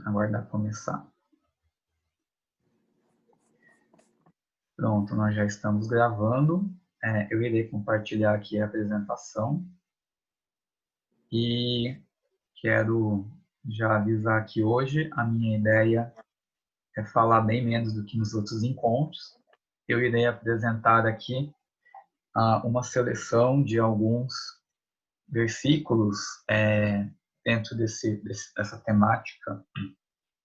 Aguardar começar. Pronto, nós já estamos gravando. Eu irei compartilhar aqui a apresentação. E quero já avisar que hoje a minha ideia é falar bem menos do que nos outros encontros. Eu irei apresentar aqui uma seleção de alguns versículos dentro dessa temática,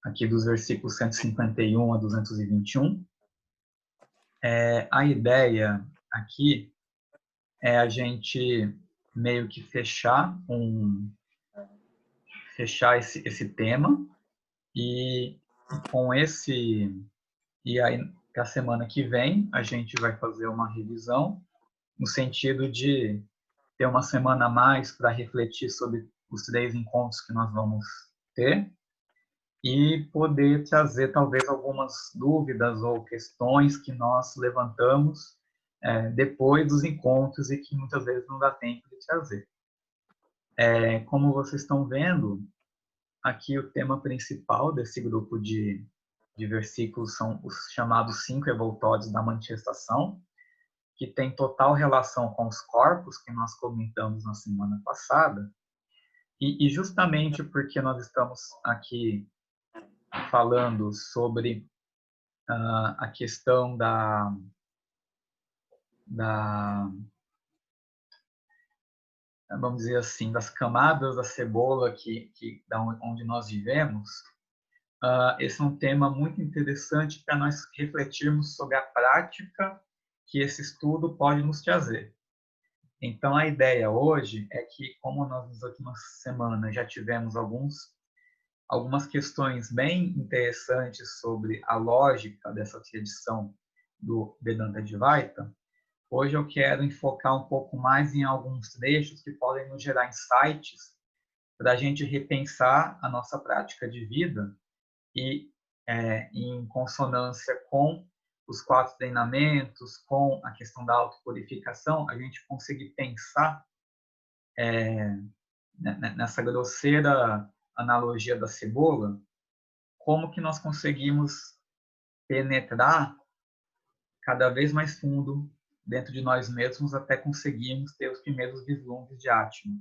aqui dos versículos 151 a 221. A ideia aqui é a gente meio que fechar esse tema e com e aí a semana que vem a gente vai fazer uma revisão no sentido de ter uma semana a mais para refletir sobre os 3 encontros que nós vamos ter e poder trazer talvez algumas dúvidas ou questões que nós levantamos depois dos encontros e que muitas vezes não dá tempo de trazer. Como vocês estão vendo, aqui o tema principal desse grupo de versículos são os chamados 5 envoltórios da manifestação, que tem total relação com os corpos que nós comentamos na semana passada. E justamente porque nós estamos aqui falando sobre a questão vamos dizer assim, das camadas da cebola onde nós vivemos, esse é um tema muito interessante para nós refletirmos sobre a prática que esse estudo pode nos trazer. Então, a ideia hoje é que, como nós nas últimas semanas já tivemos algumas questões bem interessantes sobre a lógica dessa tradição do Vedanta Advaita, hoje eu quero enfocar um pouco mais em alguns trechos que podem nos gerar insights para a gente repensar a nossa prática de vida e, em consonância com os 4 treinamentos, com a questão da autopurificação, a gente conseguir pensar nessa grosseira analogia da cebola, como que nós conseguimos penetrar cada vez mais fundo dentro de nós mesmos até conseguirmos ter os primeiros vislumbres de Atma.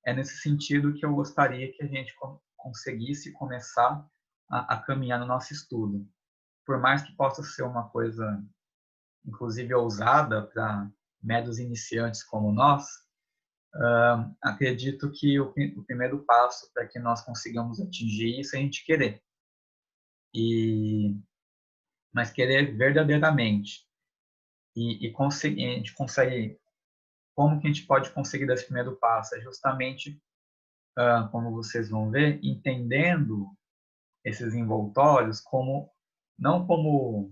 É nesse sentido que eu gostaria que a gente conseguisse começar a caminhar no nosso estudo. Por mais que possa ser uma coisa, inclusive, ousada para médios iniciantes como nós, acredito que o primeiro passo para que nós consigamos atingir isso é a gente querer. Mas querer verdadeiramente. E conseguir, a gente consegue, como que a gente pode conseguir esse primeiro passo? É justamente, como vocês vão ver, entendendo esses envoltórios não como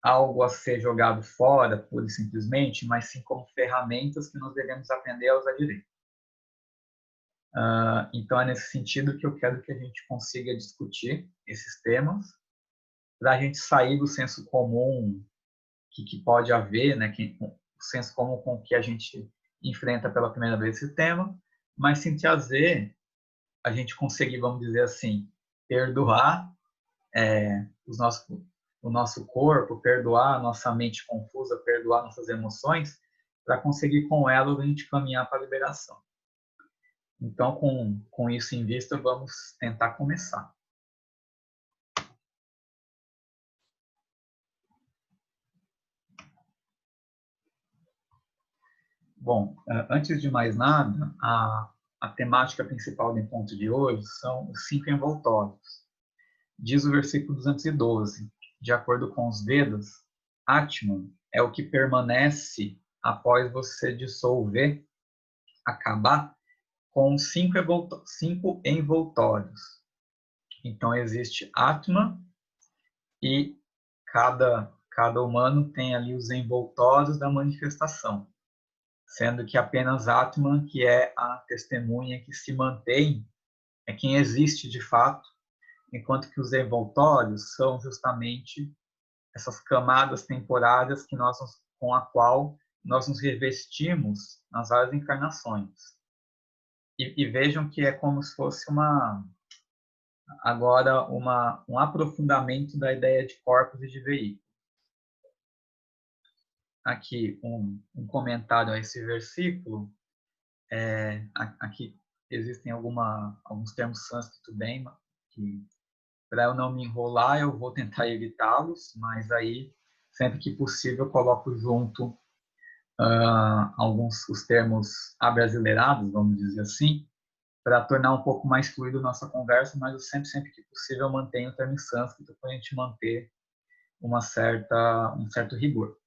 algo a ser jogado fora, pura e simplesmente, mas sim como ferramentas que nós devemos aprender a usar direito. Então, é nesse sentido que eu quero que a gente consiga discutir esses temas, para a gente sair do senso comum que pode haver, né, o senso comum com que a gente enfrenta pela primeira vez esse tema, mas sim trazer, a gente conseguir, vamos dizer assim, perdoar o nosso corpo, perdoar a nossa mente confusa, perdoar nossas emoções, para conseguir com elas a gente caminhar para a liberação. Então, com isso em vista, vamos tentar começar. Bom, antes de mais nada, a temática principal do encontro de hoje são os 5 envoltórios. Diz o versículo 212, de acordo com os Vedas, Atman é o que permanece após você dissolver, acabar com 5 envoltórios. Então, existe Atman e cada humano tem ali os envoltórios da manifestação, sendo que apenas Atman, que é a testemunha que se mantém, é quem existe de fato, enquanto que os envoltórios são justamente essas camadas temporárias com a qual nós nos revestimos nas várias encarnações. E vejam que é como se fosse agora um aprofundamento da ideia de corpos e de veículos. Aqui um comentário a esse versículo. Aqui existem alguns termos sânscrito bem, que para eu não me enrolar eu vou tentar evitá-los, mas aí sempre que possível eu coloco junto alguns os termos abrasileirados, vamos dizer assim, para tornar um pouco mais fluido nossa conversa, mas eu sempre que possível eu mantenho o termo em sânscrito para a gente manter um certo rigor.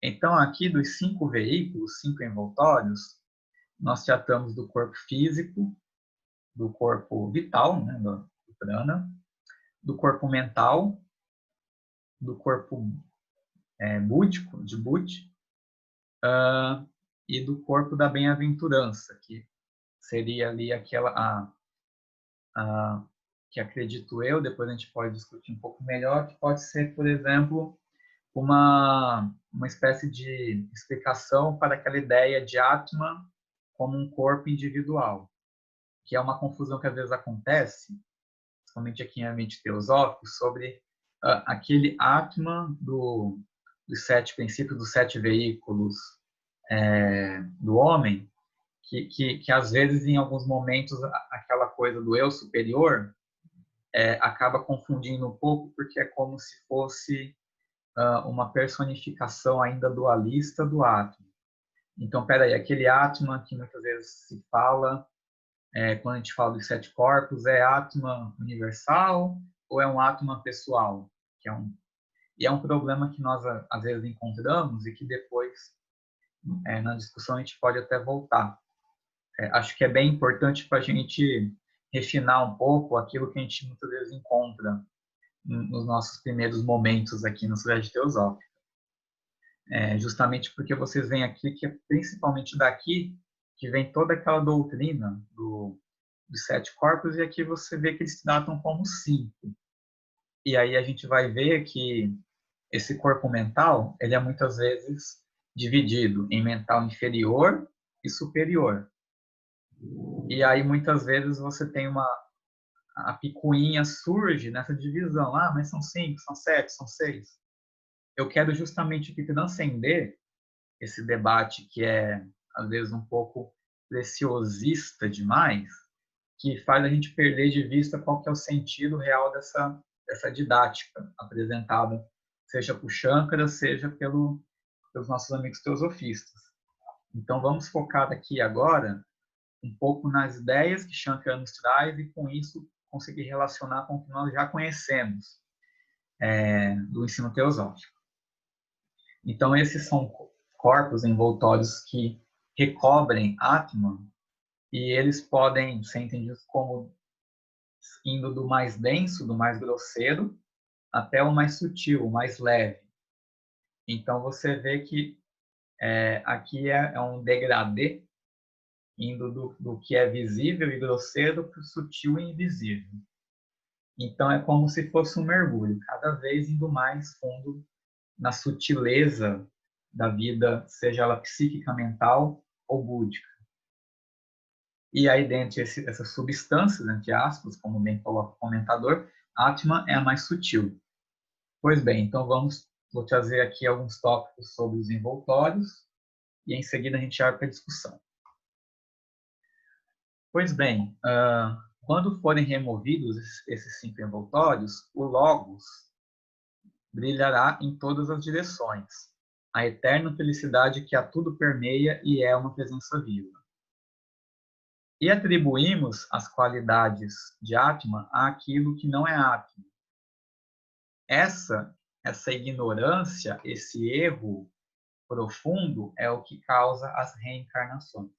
Então, aqui dos 5 veículos, 5 envoltórios, nós tratamos do corpo físico, do corpo vital, né, do prana, do corpo mental, do corpo búdico, de Budi, e do corpo da bem-aventurança, que seria ali que acredito eu, depois a gente pode discutir um pouco melhor, que pode ser, por exemplo, uma espécie de explicação para aquela ideia de Atman como um corpo individual, que é uma confusão que às vezes acontece, principalmente aqui em ambiente teosófico, sobre aquele Atman dos 7 princípios, dos 7 veículos do homem, que às vezes, em alguns momentos, aquela coisa do eu superior acaba confundindo um pouco, porque é como se fosse uma personificação ainda dualista do átomo. Então, peraí, aquele átomo que muitas vezes se fala, quando a gente fala dos 7 corpos, é átomo universal ou é um átomo pessoal? E é um problema que nós, às vezes, encontramos e que depois, na discussão, a gente pode até voltar. Acho que é bem importante para a gente refinar um pouco aquilo que a gente muitas vezes encontra nos nossos primeiros momentos aqui na Sociedade Teosófica. Justamente porque vocês veem aqui que é principalmente daqui que vem toda aquela doutrina dos 7 corpos, e aqui você vê que eles se datam como 5. E aí a gente vai ver que esse corpo mental, ele é muitas vezes dividido em mental inferior e superior. E aí muitas vezes você tem a picuinha surge nessa divisão. Mas são 5, são 7, são 6. Eu quero justamente aqui transcender esse debate que é, às vezes, um pouco preciosista demais, que faz a gente perder de vista qual que é o sentido real dessa didática apresentada, seja por Shankara, seja pelos nossos amigos teosofistas. Então, vamos focar aqui agora um pouco nas ideias que Shankara nos traz e, com isso, conseguir relacionar com o que nós já conhecemos do ensino teosófico. Então, esses são corpos envoltórios que recobrem Atman, e eles podem ser entendidos como indo do mais denso, do mais grosseiro, até o mais sutil, o mais leve. Então, você vê que aqui é um degradê, indo do que é visível e grosseiro para o sutil e invisível. Então, é como se fosse um mergulho, cada vez indo mais fundo na sutileza da vida, seja ela psíquica, mental ou búdica. E aí, dentre essas substâncias, entre aspas, como bem coloca o comentador, Atman é a mais sutil. Pois bem, então vou trazer aqui alguns tópicos sobre os envoltórios e em seguida a gente abre para a discussão. Pois bem, quando forem removidos esses 5 envoltórios, o Logos brilhará em todas as direções, a eterna felicidade que a tudo permeia e é uma presença viva. E atribuímos as qualidades de Atman àquilo que não é Atman. Essa ignorância, esse erro profundo é o que causa as reencarnações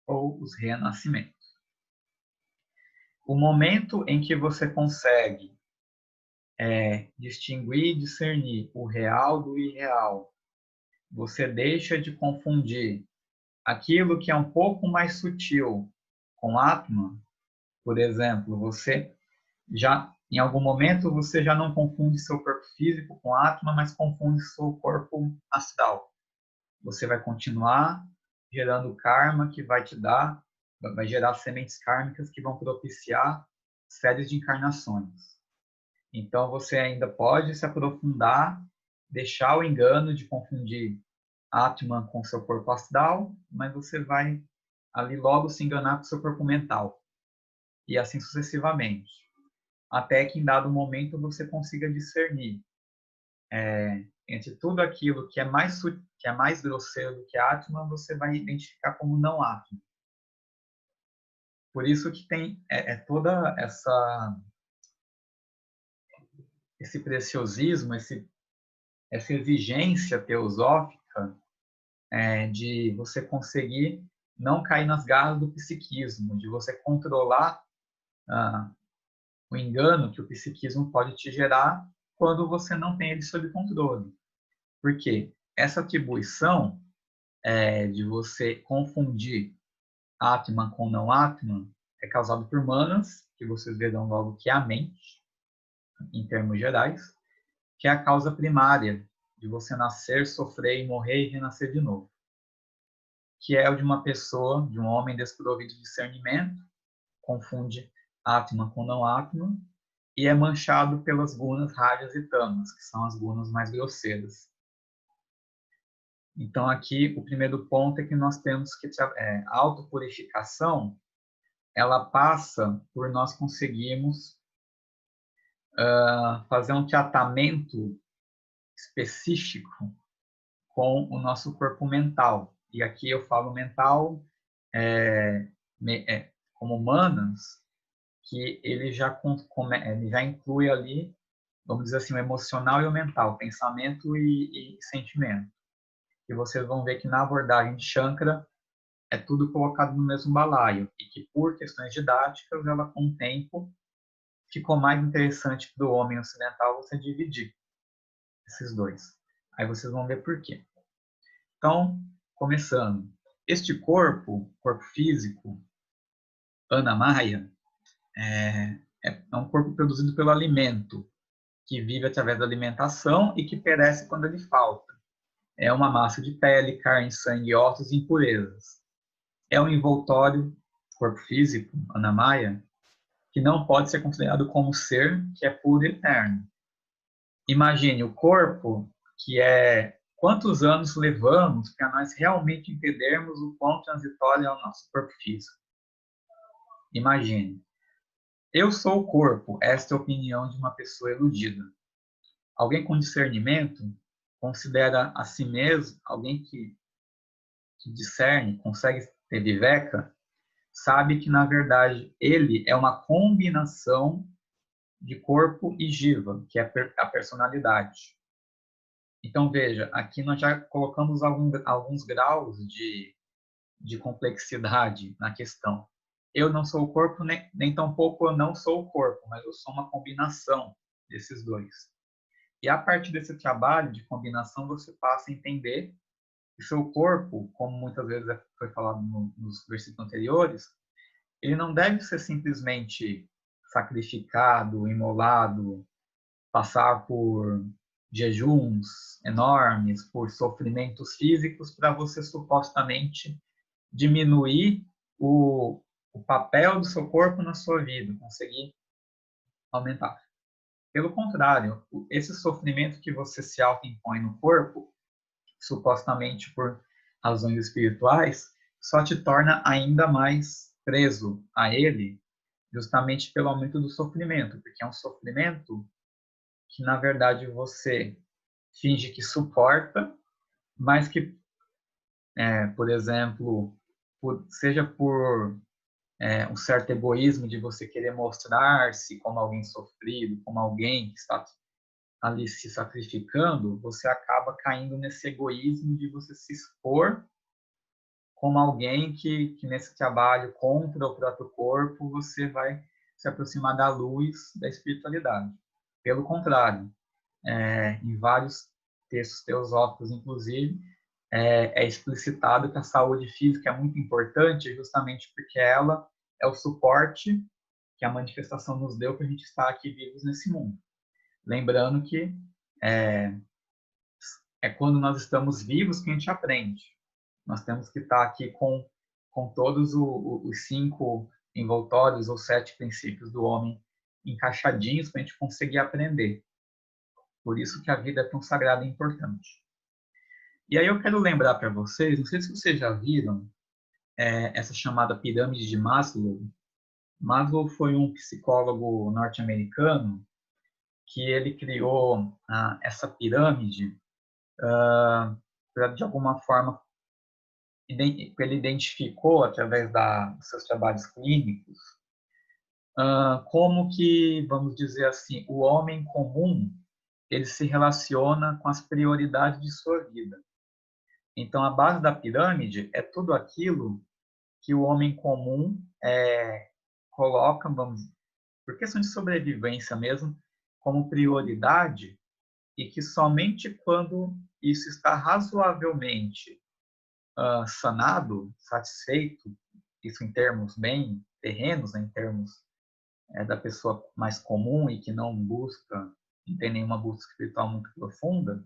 ou os renascimentos. O momento em que você consegue distinguir e discernir o real do irreal, você deixa de confundir aquilo que é um pouco mais sutil com Atman. Por exemplo, você já, em algum momento, você já não confunde seu corpo físico com Atman, mas confunde seu corpo astral. Você vai continuar gerando karma que vai te dar, vai gerar sementes kármicas que vão propiciar séries de encarnações. Então, você ainda pode se aprofundar, deixar o engano de confundir Atman com seu corpo astral, mas você vai ali logo se enganar com seu corpo mental. E assim sucessivamente. Até que em dado momento você consiga discernir entre tudo aquilo que é mais grosseiro do que Atman, você vai identificar como não Atman. Por isso que tem toda esse preciosismo, essa exigência teosófica de você conseguir não cair nas garras do psiquismo, de você controlar o engano que o psiquismo pode te gerar quando você não tem ele sob controle. Porque essa atribuição de você confundir Atman com não Atman é causada por manas, que vocês verão logo que é a mente, em termos gerais, que é a causa primária de você nascer, sofrer e morrer e renascer de novo. Que é o de uma pessoa, de um homem desprovido de discernimento, confunde Atman com não Atman, e é manchado pelas gunas rajas e tamas, que são as gunas mais grosseiras. Então, aqui, o primeiro ponto é que nós temos que a autopurificação, ela passa por nós conseguirmos fazer um tratamento específico com o nosso corpo mental. E aqui eu falo mental como Manas, que ele já inclui ali, vamos dizer assim, o emocional e o mental, pensamento e sentimento. E vocês vão ver que na abordagem de Shankara é tudo colocado no mesmo balaio e que por questões didáticas ela com o tempo ficou mais interessante para o homem ocidental você dividir esses dois. Aí vocês vão ver por quê. Então, começando. Este corpo físico, Annamaya, é um corpo produzido pelo alimento, que vive através da alimentação e que perece quando ele falta. É uma massa de pele, carne, sangue, ossos e impurezas. É um envoltório, corpo físico, Annamaya, que não pode ser considerado como ser que é puro e eterno. Imagine o corpo, que é quantos anos levamos para nós realmente entendermos o quão transitório é o nosso corpo físico. Imagine. Eu sou o corpo, esta é a opinião de uma pessoa iludida. Alguém com discernimento considera a si mesmo, alguém que discerne, consegue ter viveca, sabe que, na verdade, ele é uma combinação de corpo e jiva, que é a personalidade. Então, veja, aqui nós já colocamos alguns graus de complexidade na questão. Eu não sou o corpo, nem tampouco eu não sou o corpo, mas eu sou uma combinação desses dois. E a partir desse trabalho de combinação, você passa a entender que seu corpo, como muitas vezes foi falado nos versículos anteriores, ele não deve ser simplesmente sacrificado, imolado, passar por jejuns enormes, por sofrimentos físicos, para você supostamente diminuir o papel do seu corpo na sua vida, conseguir aumentar. Pelo contrário, esse sofrimento que você se autoimpõe no corpo, supostamente por razões espirituais, só te torna ainda mais preso a ele, justamente pelo aumento do sofrimento, porque é um sofrimento que, na verdade, você finge que suporta, mas que, por exemplo, seja por um certo egoísmo de você querer mostrar-se como alguém sofrido, como alguém que está ali se sacrificando, você acaba caindo nesse egoísmo de você se expor como alguém que nesse trabalho contra o próprio corpo, você vai se aproximar da luz da espiritualidade. Pelo contrário, em vários textos teosóficos, inclusive, é explicitado que a saúde física é muito importante justamente porque ela é o suporte que a manifestação nos deu para a gente estar aqui vivos nesse mundo. Lembrando que é quando nós estamos vivos que a gente aprende. Nós temos que estar aqui com todos os 5 envoltórios ou 7 princípios do homem encaixadinhos para a gente conseguir aprender. Por isso que a vida é tão sagrada e importante. E aí eu quero lembrar para vocês, não sei se vocês já viram essa chamada pirâmide de Maslow. Maslow foi um psicólogo norte-americano que ele criou essa pirâmide para, de alguma forma, ele identificou, através dos seus trabalhos clínicos, como que, vamos dizer assim, o homem comum ele se relaciona com as prioridades de sua vida. Então, a base da pirâmide é tudo aquilo que o homem comum coloca, por questão de sobrevivência mesmo, como prioridade, e que somente quando isso está razoavelmente sanado, satisfeito, isso em termos bem terrenos, né, em termos da pessoa mais comum e que não tem nenhuma busca espiritual muito profunda,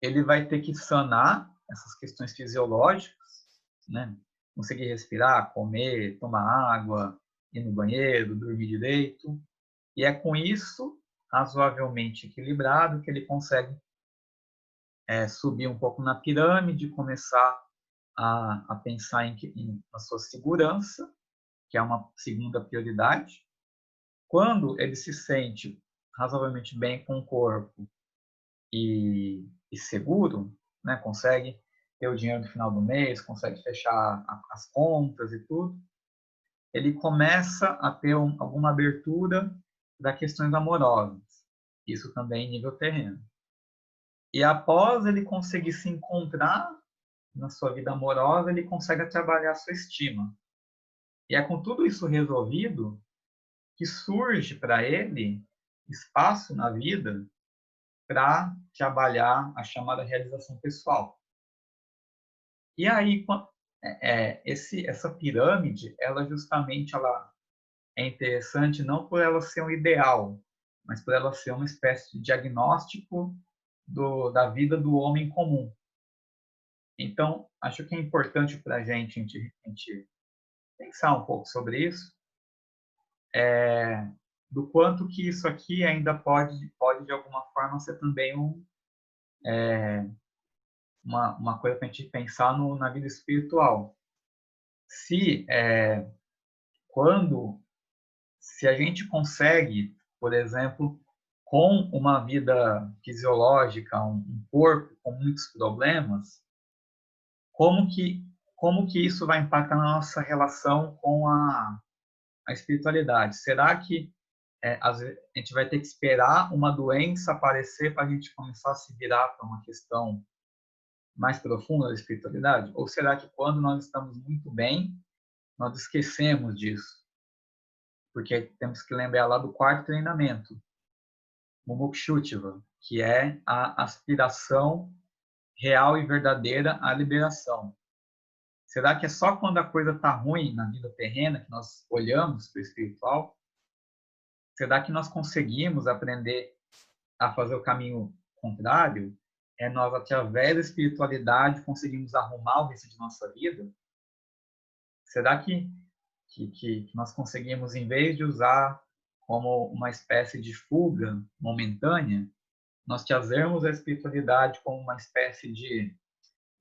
ele vai ter que sanar essas questões fisiológicas, né? Conseguir respirar, comer, tomar água, ir no banheiro, dormir direito. E é com isso, razoavelmente equilibrado, que ele consegue subir um pouco na pirâmide, começar a pensar na sua segurança, que é uma segunda prioridade. Quando ele se sente razoavelmente bem com o corpo e seguro, né, consegue ter o dinheiro no final do mês, consegue fechar as contas e tudo, ele começa a ter alguma abertura para questões amorosas. Isso também em nível terreno. E após ele conseguir se encontrar na sua vida amorosa, ele consegue trabalhar a sua estima. E é com tudo isso resolvido que surge para ele espaço na vida para trabalhar a chamada realização pessoal. E aí, essa pirâmide, ela justamente é interessante não por ela ser um ideal, mas por ela ser uma espécie de diagnóstico da vida do homem comum. Então, acho que é importante para a gente pensar um pouco sobre isso, do quanto que isso aqui ainda pode de alguma forma, ser também uma coisa para a gente pensar na vida espiritual. Se a gente consegue, por exemplo, com uma vida fisiológica, um corpo com muitos problemas, como que isso vai impactar na nossa relação com a espiritualidade? Será que às vezes, a gente vai ter que esperar uma doença aparecer para a gente começar a se virar para uma questão mais profunda da espiritualidade? Ou será que quando nós estamos muito bem, nós esquecemos disso? Porque temos que lembrar lá do quarto treinamento, Mumukshutva, que é a aspiração real e verdadeira à liberação. Será que é só quando a coisa está ruim na vida terrena que nós olhamos para o espiritual? Será que nós conseguimos aprender a fazer o caminho contrário? Nós, através da espiritualidade, conseguimos arrumar o resto de nossa vida? Será que nós conseguimos, em vez de usar como uma espécie de fuga momentânea, nós trazermos a espiritualidade como uma espécie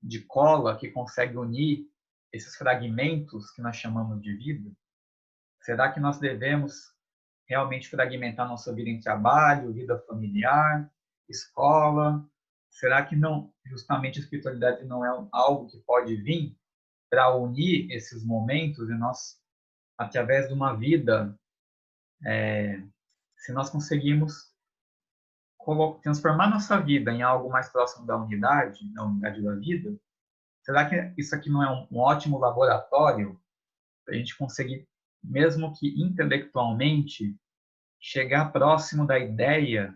de cola que consegue unir esses fragmentos que nós chamamos de vida? Será que nós devemos realmente fragmentar nossa vida em trabalho, vida familiar, escola? Será que não, justamente a espiritualidade não é algo que pode vir para unir esses momentos e nós, através de uma vida, se nós conseguimos transformar nossa vida em algo mais próximo da unidade da vida, será que isso aqui não é um ótimo laboratório para a gente conseguir, mesmo que intelectualmente, chegar próximo da ideia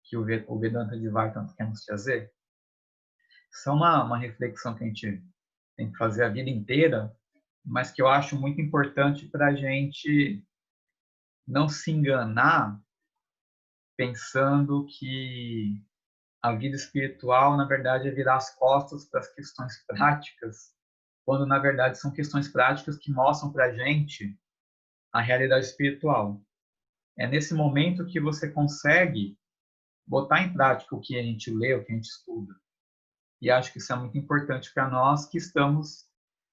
que o Vedanta de Vaidanta quer nos trazer? Isso é uma reflexão que a gente tem que fazer a vida inteira, mas que eu acho muito importante para a gente não se enganar pensando que a vida espiritual, na verdade, é virar as costas para as questões práticas quando na verdade são questões práticas que mostram para a gente a realidade espiritual. É nesse momento que você consegue botar em prática o que a gente lê, o que a gente estuda. E acho que isso é muito importante para nós que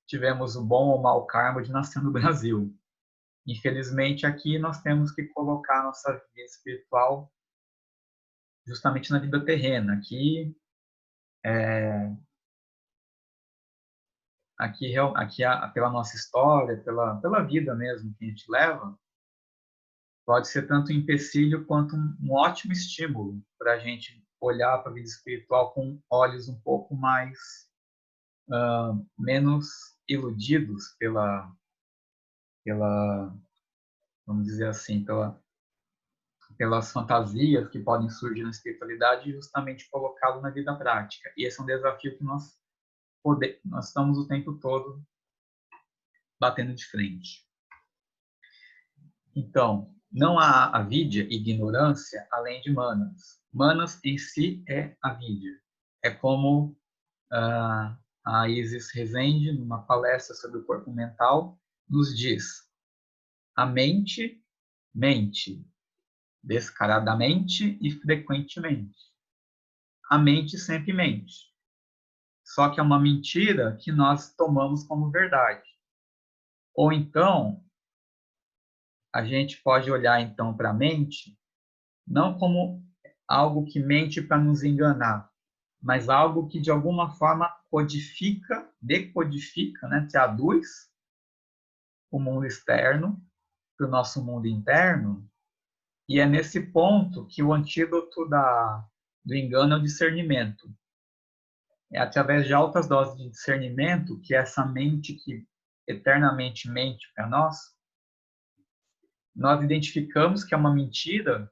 tivemos o bom ou mau karma de nascer no Brasil. Infelizmente, aqui nós temos que colocar a nossa vida espiritual justamente na vida terrena. Pela nossa história, pela vida mesmo que a gente leva, pode ser tanto um empecilho quanto um ótimo estímulo para a gente olhar para a vida espiritual com olhos um pouco mais menos iludidos pela, vamos dizer assim, pelas fantasias que podem surgir na espiritualidade e justamente colocá-lo na vida prática. E esse é um desafio que nós estamos o tempo todo batendo de frente. Então, não há avidya, ignorância, além de manas. Manas em si é avidya. É como a Isis Rezende, numa palestra sobre o corpo mental, nos diz: a mente mente descaradamente e frequentemente. A mente sempre mente. Só que é uma mentira que nós tomamos como verdade. Ou então, a gente pode olhar então para a mente não como algo que mente para nos enganar, mas algo que de alguma forma decodifica, né, traduz o mundo externo para o nosso mundo interno. E é nesse ponto que o antídoto do engano é o discernimento. É através de altas doses de discernimento que essa mente que eternamente mente para nós identificamos que é uma mentira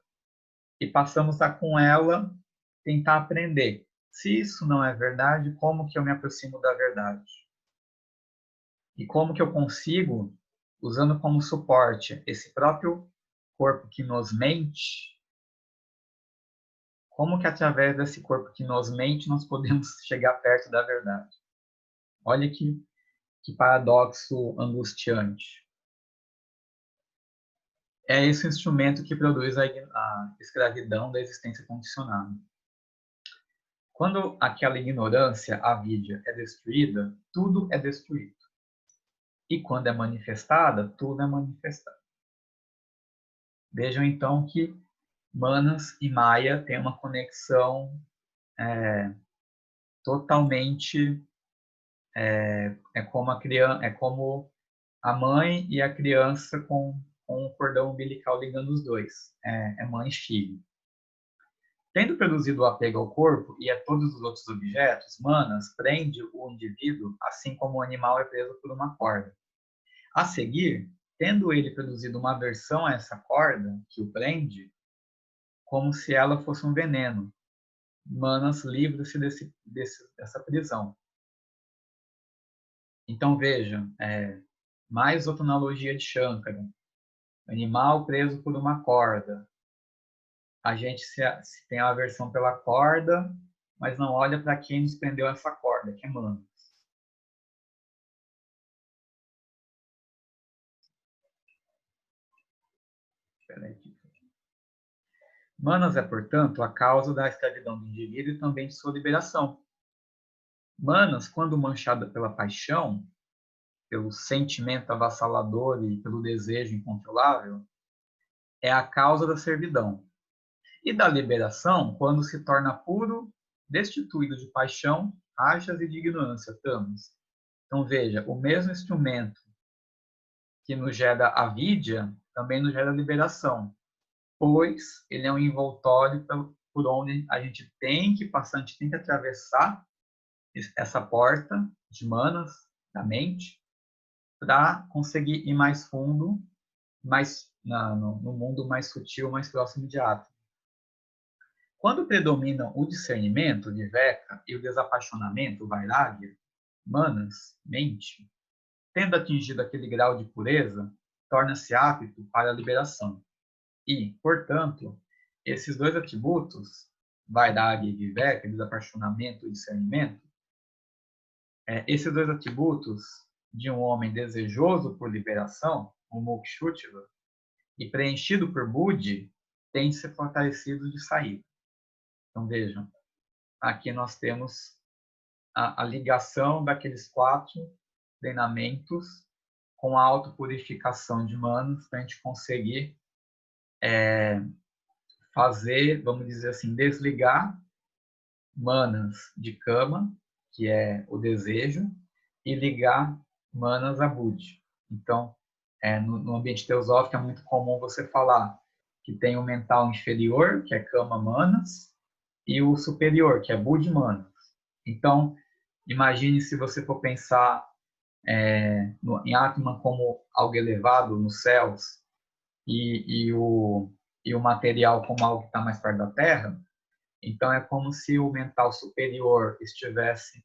e passamos a com ela tentar aprender. Se isso não é verdade, como que eu me aproximo da verdade? E como que eu consigo, usando como suporte esse próprio corpo que nos mente, como que através desse corpo que nos mente nós podemos chegar perto da verdade? Olha que paradoxo angustiante. É esse instrumento que produz a escravidão da existência condicionada. Quando aquela ignorância, a avidya, é destruída, tudo é destruído. E quando é manifestada, tudo é manifestado. Vejam então que Manas e Maya têm uma conexão totalmente é como a mãe e a criança com um cordão umbilical ligando os dois. É mãe e filho. Tendo produzido o apego ao corpo e a todos os outros objetos, Manas prende o indivíduo assim como o animal é preso por uma corda. A seguir, tendo ele produzido uma aversão a essa corda que o prende, como se ela fosse um veneno, Manas livra-se dessa prisão. Então veja, mais outra analogia de Shankara. Animal preso por uma corda. A gente se tem a aversão pela corda, mas não olha para quem nos prendeu essa corda, que é Manas. Manas é, portanto, a causa da escravidão do indivíduo e também de sua liberação. Manas, quando manchada pela paixão, pelo sentimento avassalador e pelo desejo incontrolável, é a causa da servidão. E da liberação, quando se torna puro, destituído de paixão, achas e de ignorância, tamas. Então veja, o mesmo instrumento que nos gera a avidya, também nos gera a liberação, pois ele é um envoltório por onde a gente tem que passar, a gente tem que atravessar essa porta de manas, da mente, para conseguir ir mais fundo, no mundo mais sutil, mais próximo de átomo. Quando predominam o discernimento, viveka, e o desapaixonamento, vairagya, manas, mente, tendo atingido aquele grau de pureza, torna-se apto para a liberação. E, portanto, esses dois atributos, vairagya e viveka, desapaixonamento e discernimento, Esses dois atributos de um homem desejoso por liberação, o Mukshutva, e preenchido por Buddhi, têm de ser fortalecidos de saída. Então, vejam, aqui nós temos a ligação daqueles 4 treinamentos com a autopurificação de manas para a gente conseguir fazer, vamos dizer assim, desligar manas de kama, que é o desejo, e ligar manas a Buddhi. Então, no ambiente teosófico é muito comum você falar que tem o mental inferior, que é kama manas, e o superior, que é Buddhi manas. Então, imagine se você for pensar em Atman como algo elevado nos céus e o material como algo que está mais perto da Terra. Então, é como se o mental superior estivesse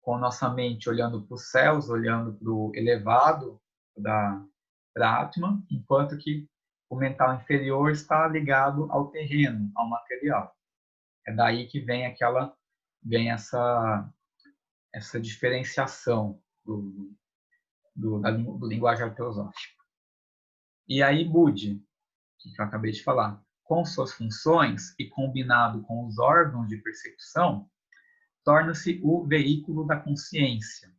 com nossa mente olhando para os céus, olhando para o elevado da Atman, enquanto que o mental inferior está ligado ao terreno, ao material. É daí que vem essa diferenciação do linguajar teosófico. E aí, Buddhi, que eu acabei de falar, com suas funções e combinado com os órgãos de percepção, torna-se o veículo da consciência,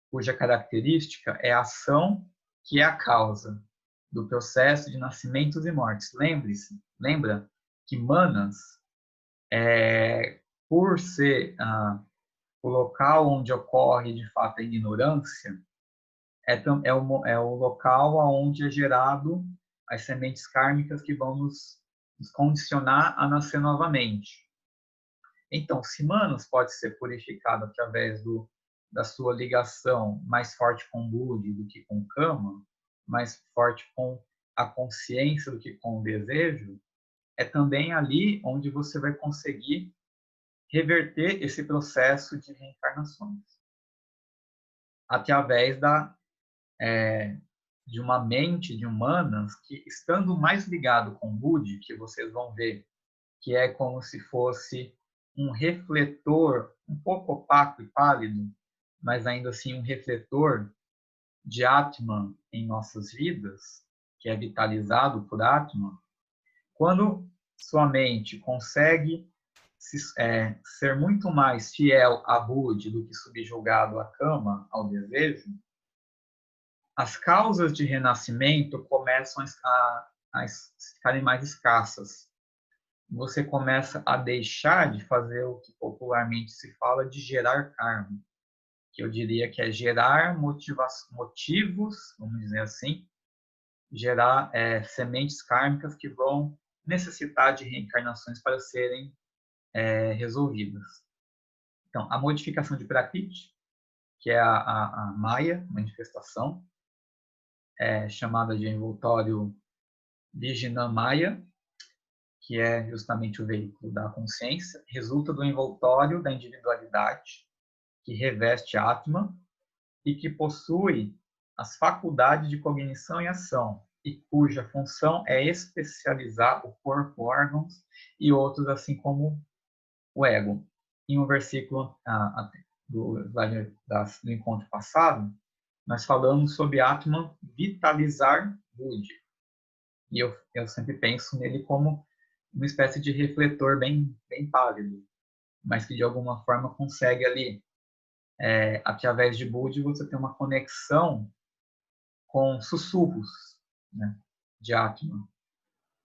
cuja característica é a ação que é a causa do processo de nascimentos e mortes. Lembra que manas, por ser o local onde ocorre de fato a ignorância, é o local onde é gerado as sementes kármicas que vão nos condicionar a nascer novamente. Então, se manas pode ser purificado através da sua ligação mais forte com Buddhi do que com Kama, mais forte com a consciência do que com o desejo, é também ali onde você vai conseguir reverter esse processo de reencarnações. Através de uma mente de humanas que, estando mais ligado com Buddhi, que vocês vão ver que é como se fosse um refletor um pouco opaco e pálido, mas ainda assim um refletor de Atman em nossas vidas, que é vitalizado por Atman. Quando sua mente consegue ser muito mais fiel a Buddhi do que subjugado à Kama, ao desejo, as causas de renascimento começam a ficarem mais escassas. Você começa a deixar de fazer o que popularmente se fala de gerar karma, que eu diria que é gerar motivos, vamos dizer assim, gerar sementes kármicas que vão necessitar de reencarnações para serem resolvidas. Então, a modificação de Prakriti, que é a Maya, manifestação, chamada de envoltório Vijnanamaya, que é justamente o veículo da consciência, resulta do envoltório da individualidade, que reveste a Atma e que possui as faculdades de cognição e ação, e cuja função é especializar o corpo, órgãos e outros, assim como o ego. Em um versículo do encontro passado, nós falamos sobre Atman vitalizar Buddhi. E eu sempre penso nele como uma espécie de refletor bem pálido, mas que de alguma forma consegue ali, através de Buddhi, você ter uma conexão com sussurros, né, de Atman.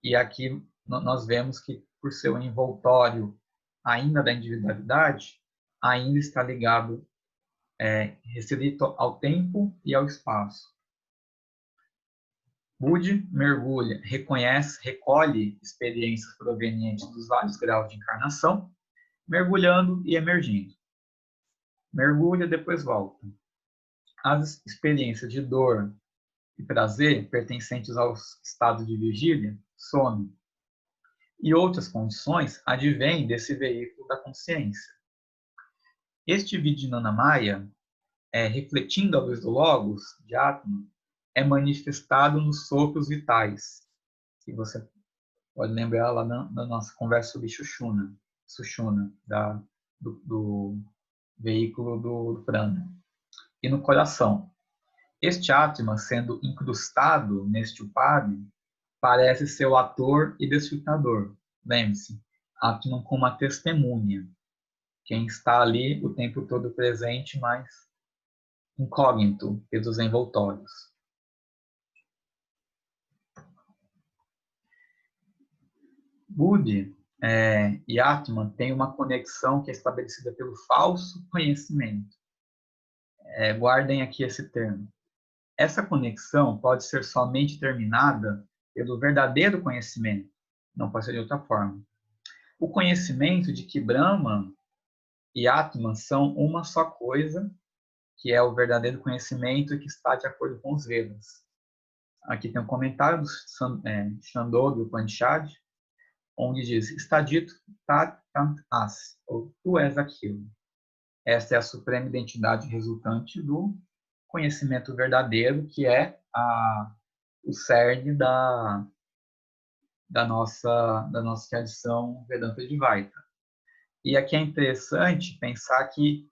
E aqui nós vemos que, por seu envoltório ainda da individualidade, ainda está ligado, restrito ao tempo e ao espaço. Buddhi mergulha, recolhe experiências provenientes dos vários graus de encarnação, mergulhando e emergindo. Mergulha, depois volta. As experiências de dor e prazer pertencentes ao estado de vigília somem. E outras condições advêm desse veículo da consciência. Este Vijnanamaya, refletindo a luz do Logos, de Atman, é manifestado nos sopros vitais, que você pode lembrar lá na nossa conversa sobre Sushumna, do veículo do prana, e no coração. Este Atman, sendo incrustado neste Upadi, parece ser o ator e desfrutador. Lembre-se, Atman como uma testemunha, quem está ali o tempo todo presente, mas incógnito pelos envoltórios. Buddhi e Atman têm uma conexão que é estabelecida pelo falso conhecimento. Guardem aqui esse termo. Essa conexão pode ser somente terminada pelo verdadeiro conhecimento, não pode ser de outra forma. O conhecimento de que Brahman e Atman são uma só coisa, que é o verdadeiro conhecimento que está de acordo com os Vedas. Aqui tem um comentário do Chandogya Upanishad, onde diz, está dito Tat Tant As, ou tu és aquilo. Essa é a suprema identidade resultante do conhecimento verdadeiro, que é o cerne da nossa tradição Vedanta Advaita. E aqui é interessante pensar que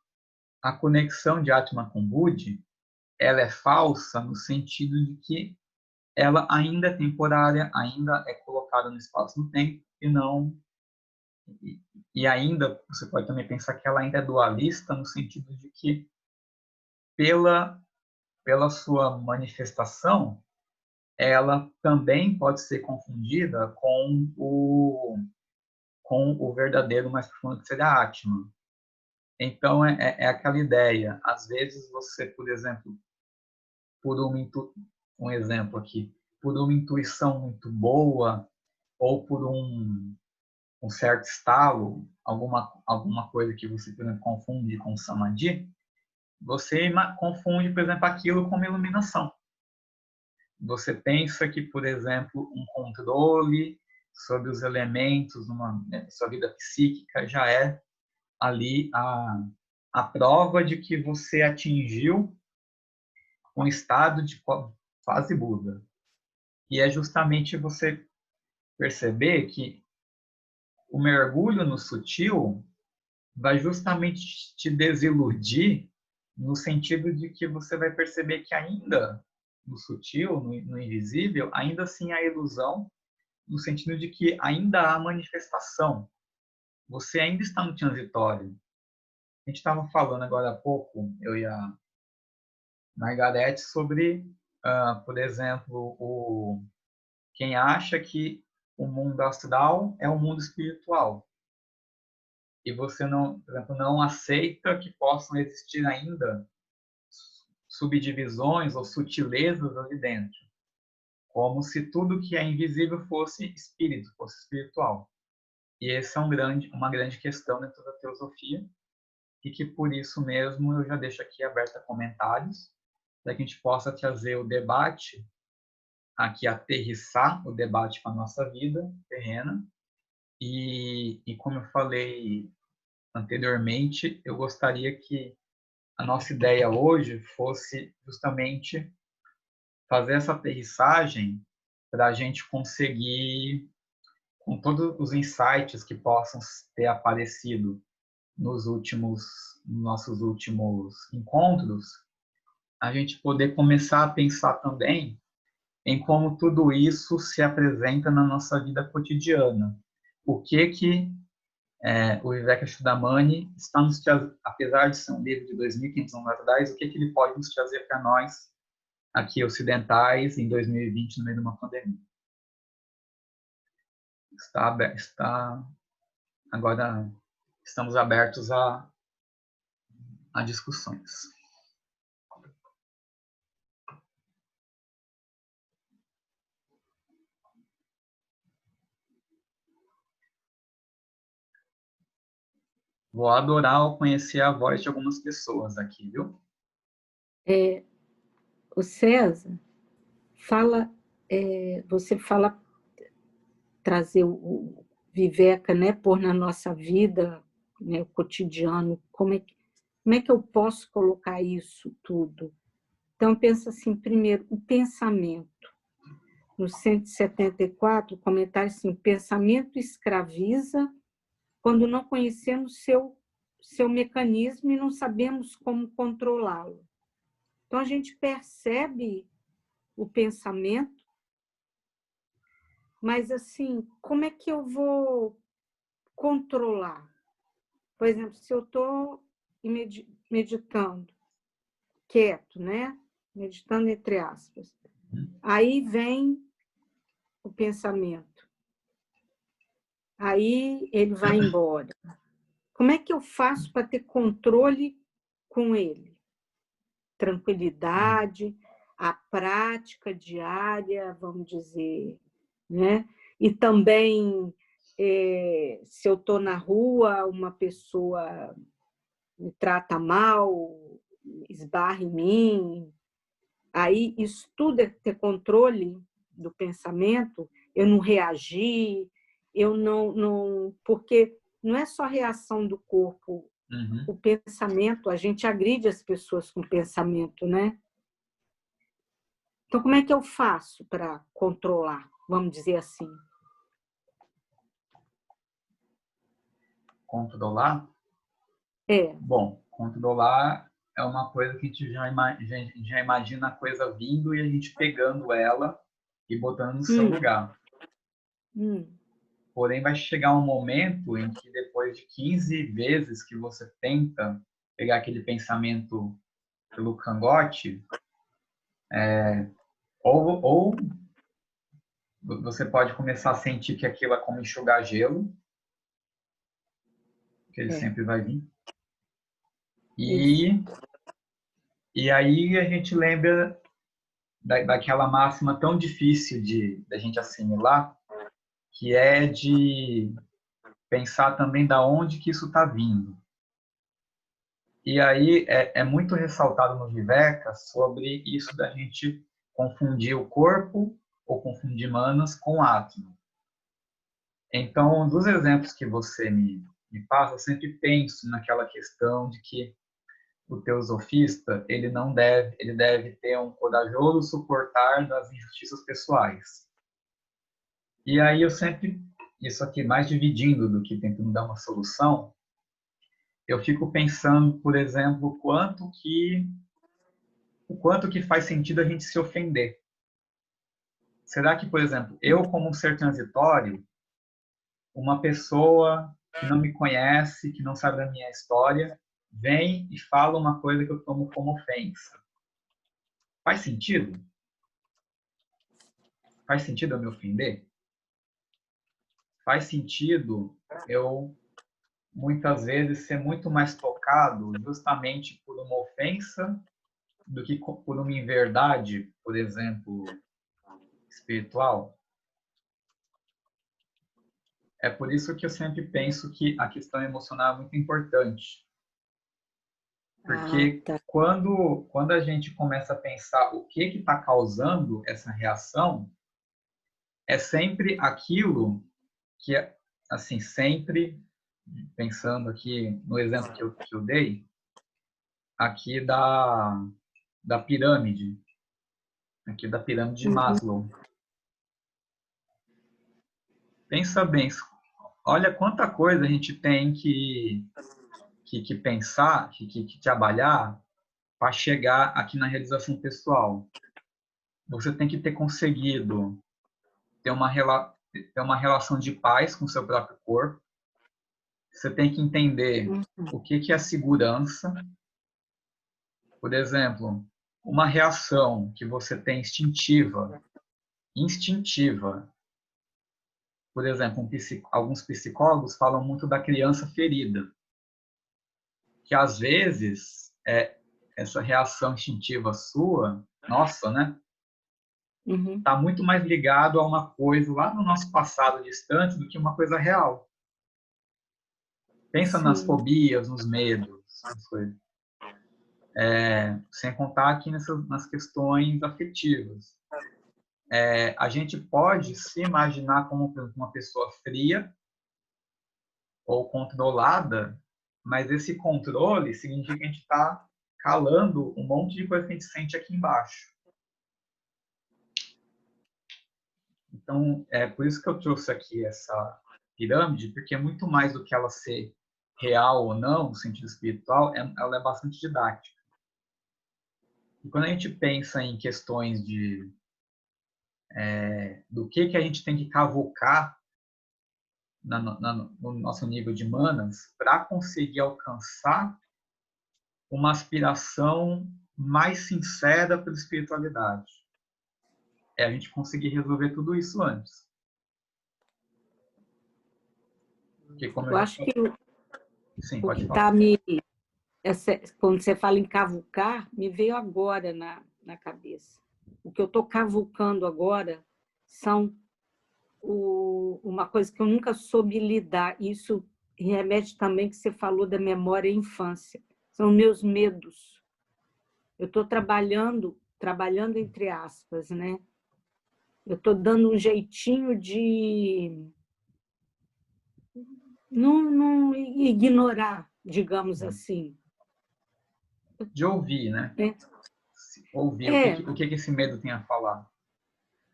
a conexão de Atman com Buddhi, ela é falsa no sentido de que ela ainda é temporária, ainda é colocada no espaço no tempo e não e ainda você pode também pensar que ela ainda é dualista no sentido de que pela sua manifestação ela também pode ser confundida com o verdadeiro mais profundo que seria Atman. Então é aquela ideia. Às vezes você, por exemplo, um exemplo aqui, por uma intuição muito boa ou por um certo estalo, alguma coisa que você, por exemplo, confunde com samadhi, você confunde, por exemplo, aquilo com uma iluminação. Você pensa que, por exemplo, um controle sobre os elementos na sua vida psíquica já é ali a prova de que você atingiu um estado de fase Buda. E é justamente você perceber que o mergulho no sutil vai justamente te desiludir no sentido de que você vai perceber que ainda no sutil, no invisível, ainda assim há ilusão, no sentido de que ainda há manifestação. Você ainda está no transitório. A gente estava falando agora há pouco, eu e a Margarete, sobre, por exemplo, quem acha que o mundo astral é o mundo espiritual. E você não, por exemplo, não aceita que possam existir ainda subdivisões ou sutilezas ali dentro, como se tudo que é invisível fosse espírito, fosse espiritual. E essa é uma grande questão dentro da teosofia, e que por isso mesmo eu já deixo aqui aberto a comentários, para que a gente possa trazer o debate, aqui aterrissar o debate para a nossa vida terrena, e como eu falei anteriormente, eu gostaria que a nossa ideia hoje fosse justamente fazer essa aterrissagem para a gente conseguir, com todos os insights que possam ter aparecido nos nossos últimos encontros, a gente poder começar a pensar também em como tudo isso se apresenta na nossa vida cotidiana. O que o Vivekachudamani está nos trazendo, apesar de ser um livro de 2.500 anos atrás, o que ele pode nos trazer para nós, aqui ocidentais, em 2020, no meio de uma pandemia. Agora estamos abertos a discussões. Vou adorar conhecer a voz de algumas pessoas aqui, viu? O César você fala trazer o Viveka, né, pôr na nossa vida, né, o cotidiano, como é que eu posso colocar isso tudo? Então, pensa assim, primeiro, o pensamento. No 174, o comentário assim, pensamento escraviza quando não conhecemos seu mecanismo e não sabemos como controlá-lo. Então, a gente percebe o pensamento, mas, assim, como é que eu vou controlar? Por exemplo, se eu estou meditando, quieto, né? Meditando entre aspas. Aí vem o pensamento. Aí ele vai embora. Como é que eu faço para ter controle com ele? Tranquilidade, a prática diária, vamos dizer, né? E também, se eu estou na rua, uma pessoa me trata mal, esbarra em mim, aí isso tudo é ter controle do pensamento, eu não reagir, eu não, porque não é só a reação do corpo, o pensamento, a gente agride as pessoas com o pensamento, né? Então, como é que eu faço para controlar, vamos dizer assim? Controlar? É. Bom, controlar é uma coisa que a gente já imagina a coisa vindo e a gente pegando ela e botando no seu lugar. Porém, vai chegar um momento em que depois de 15 vezes que você tenta pegar aquele pensamento pelo cangote, ou você pode começar a sentir que aquilo é como enxugar gelo, que ele sempre vai vir. E aí a gente lembra daquela máxima tão difícil da gente assimilar, que é de pensar também da onde que isso está vindo. E aí é muito ressaltado no Viveka sobre isso da gente confundir o corpo ou confundir manas com atma. Então, um dos exemplos que você me passa, eu sempre penso naquela questão de que o teosofista ele deve ter um corajoso suportar das injustiças pessoais. E aí eu sempre, isso aqui mais dividindo do que tentando dar uma solução, eu fico pensando, por exemplo, o quanto que faz sentido a gente se ofender. Será que, por exemplo, eu como um ser transitório, uma pessoa que não me conhece, que não sabe da minha história, vem e fala uma coisa que eu tomo como ofensa? Faz sentido? Faz sentido eu me ofender? Faz sentido eu muitas vezes ser muito mais tocado justamente por uma ofensa do que por uma inverdade, por exemplo, espiritual? É por isso que eu sempre penso que a questão emocional é muito importante. Porque Tá. quando a gente começa a pensar o que está causando essa reação, é sempre aquilo que, assim, sempre, pensando aqui no exemplo que eu dei, aqui da pirâmide, aqui da pirâmide de Maslow. Pensa bem, olha quanta coisa a gente tem que pensar, que trabalhar para chegar aqui na realização pessoal. Você tem que ter conseguido ter ter uma relação de paz com o seu próprio corpo. Você tem que entender o que é segurança. Por exemplo, uma reação que você tem instintiva. Por exemplo, alguns psicólogos falam muito da criança ferida, que às vezes essa reação instintiva sua, nossa, né? Está muito mais ligado a uma coisa lá no nosso passado distante do que uma coisa real. Pensa nas fobias, nos medos, nas coisas. Sem contar aqui nas questões afetivas. A gente pode se imaginar como uma pessoa fria ou controlada, mas esse controle significa que a gente está calando um monte de coisa que a gente sente aqui embaixo. Então, é por isso que eu trouxe aqui essa pirâmide, porque é muito mais do que ela ser real ou não, no sentido espiritual, ela é bastante didática. E quando a gente pensa em questões do que a gente tem que cavucar no nosso nível de manas para conseguir alcançar uma aspiração mais sincera pela espiritualidade. É a gente conseguir resolver tudo isso antes. Porque, como eu acho que Sim, o pode que falar. está quando você fala em cavucar, me veio agora na cabeça. O que eu estou cavucando agora são uma coisa que eu nunca soube lidar. Isso remete também que você falou da memória e infância. São meus medos. Eu estou trabalhando entre aspas, né? Eu estou dando um jeitinho de não ignorar, digamos assim. De ouvir, né? Ouvir o que esse medo tem a falar.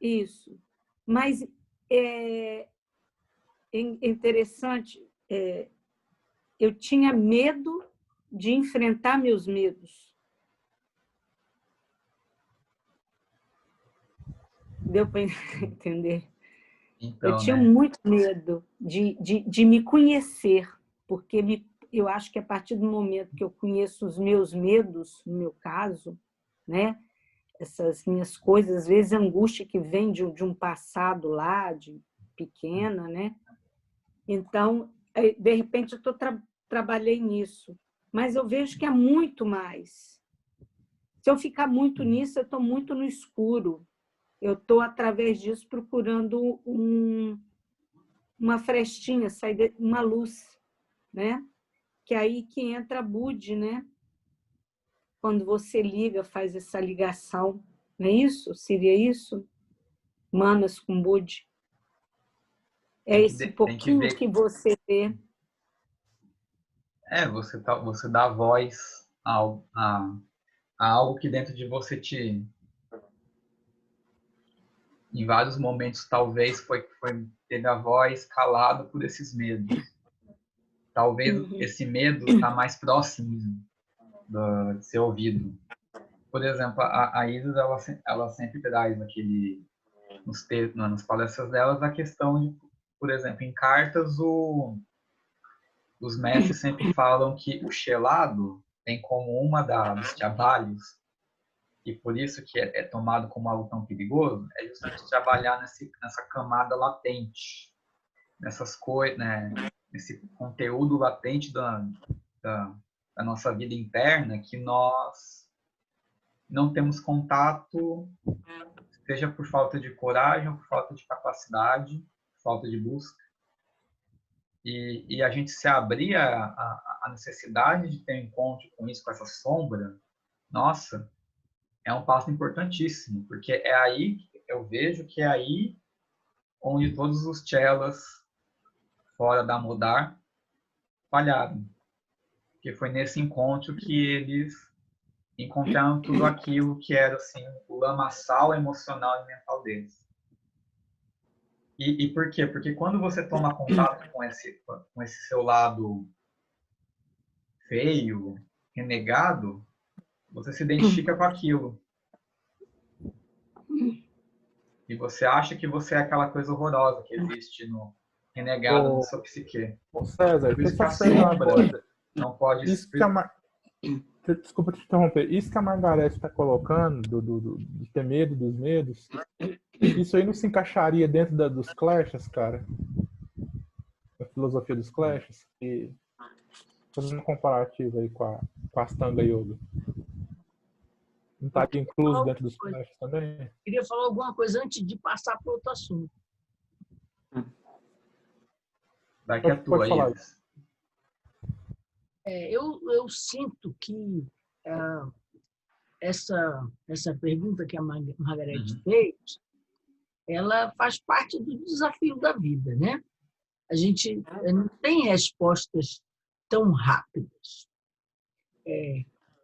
Isso. Mas é interessante, eu tinha medo de enfrentar meus medos. Deu para entender? Então, Eu tinha muito medo de me conhecer, porque eu acho que a partir do momento que eu conheço os meus medos, no meu caso, né, essas minhas coisas, às vezes a angústia que vem de um passado lá, de pequena, né? Então, de repente, eu trabalhei nisso, mas eu vejo que há muito mais. Se eu ficar muito nisso, eu estou muito no escuro. Eu estou, através disso, procurando uma frestinha, uma luz, né? Que é aí que entra a Budi, né? Quando você liga, faz essa ligação, não é isso? Seria isso? Manas com Budi. É esse pouquinho que você vê. Você dá voz a algo que dentro de você em vários momentos, talvez teve a voz calado por esses medos. Talvez esse medo está mais próximo de ser ouvido. Por exemplo, a Isis, ela sempre traz nas palestras delas a questão de, por exemplo, em cartas, os mestres sempre falam que o Shelado tem como uma dos trabalhos, e por isso que é tomado como algo tão perigoso, é justamente trabalhar nessa camada latente, nessas coisas, né, nesse conteúdo latente da nossa vida interna que nós não temos contato, seja por falta de coragem ou por falta de capacidade, falta de busca. E a gente se abrir a necessidade de ter um encontro com isso, com essa sombra, nossa, é um passo importantíssimo, porque é aí, eu vejo que é aí onde todos os chelas fora da Mudar falharam. Porque foi nesse encontro que eles encontraram tudo aquilo que era assim, o lamaçal emocional e mental deles. E por quê? Porque quando você toma contato com esse seu lado feio, renegado, você se identifica com aquilo. E você acha que você é aquela coisa horrorosa que existe no renegado da sua psique. Ô César, Por isso que deixa eu a te perguntar uma sombra coisa. não pode... Desculpa te interromper. Isso que a Margareth está colocando, de ter medo dos medos, isso aí não se encaixaria dentro dos clashes, cara? Da filosofia dos clashes? E fazendo um comparativo aí com a Astanga Yoga. Não está incluso dentro dos clashes também? Queria falar alguma coisa antes de passar para outro assunto. Daqui a tua, Iris. Eu sinto que essa pergunta que a Margareth fez, ela faz parte do desafio da vida, né? A gente não tem respostas tão rápidas.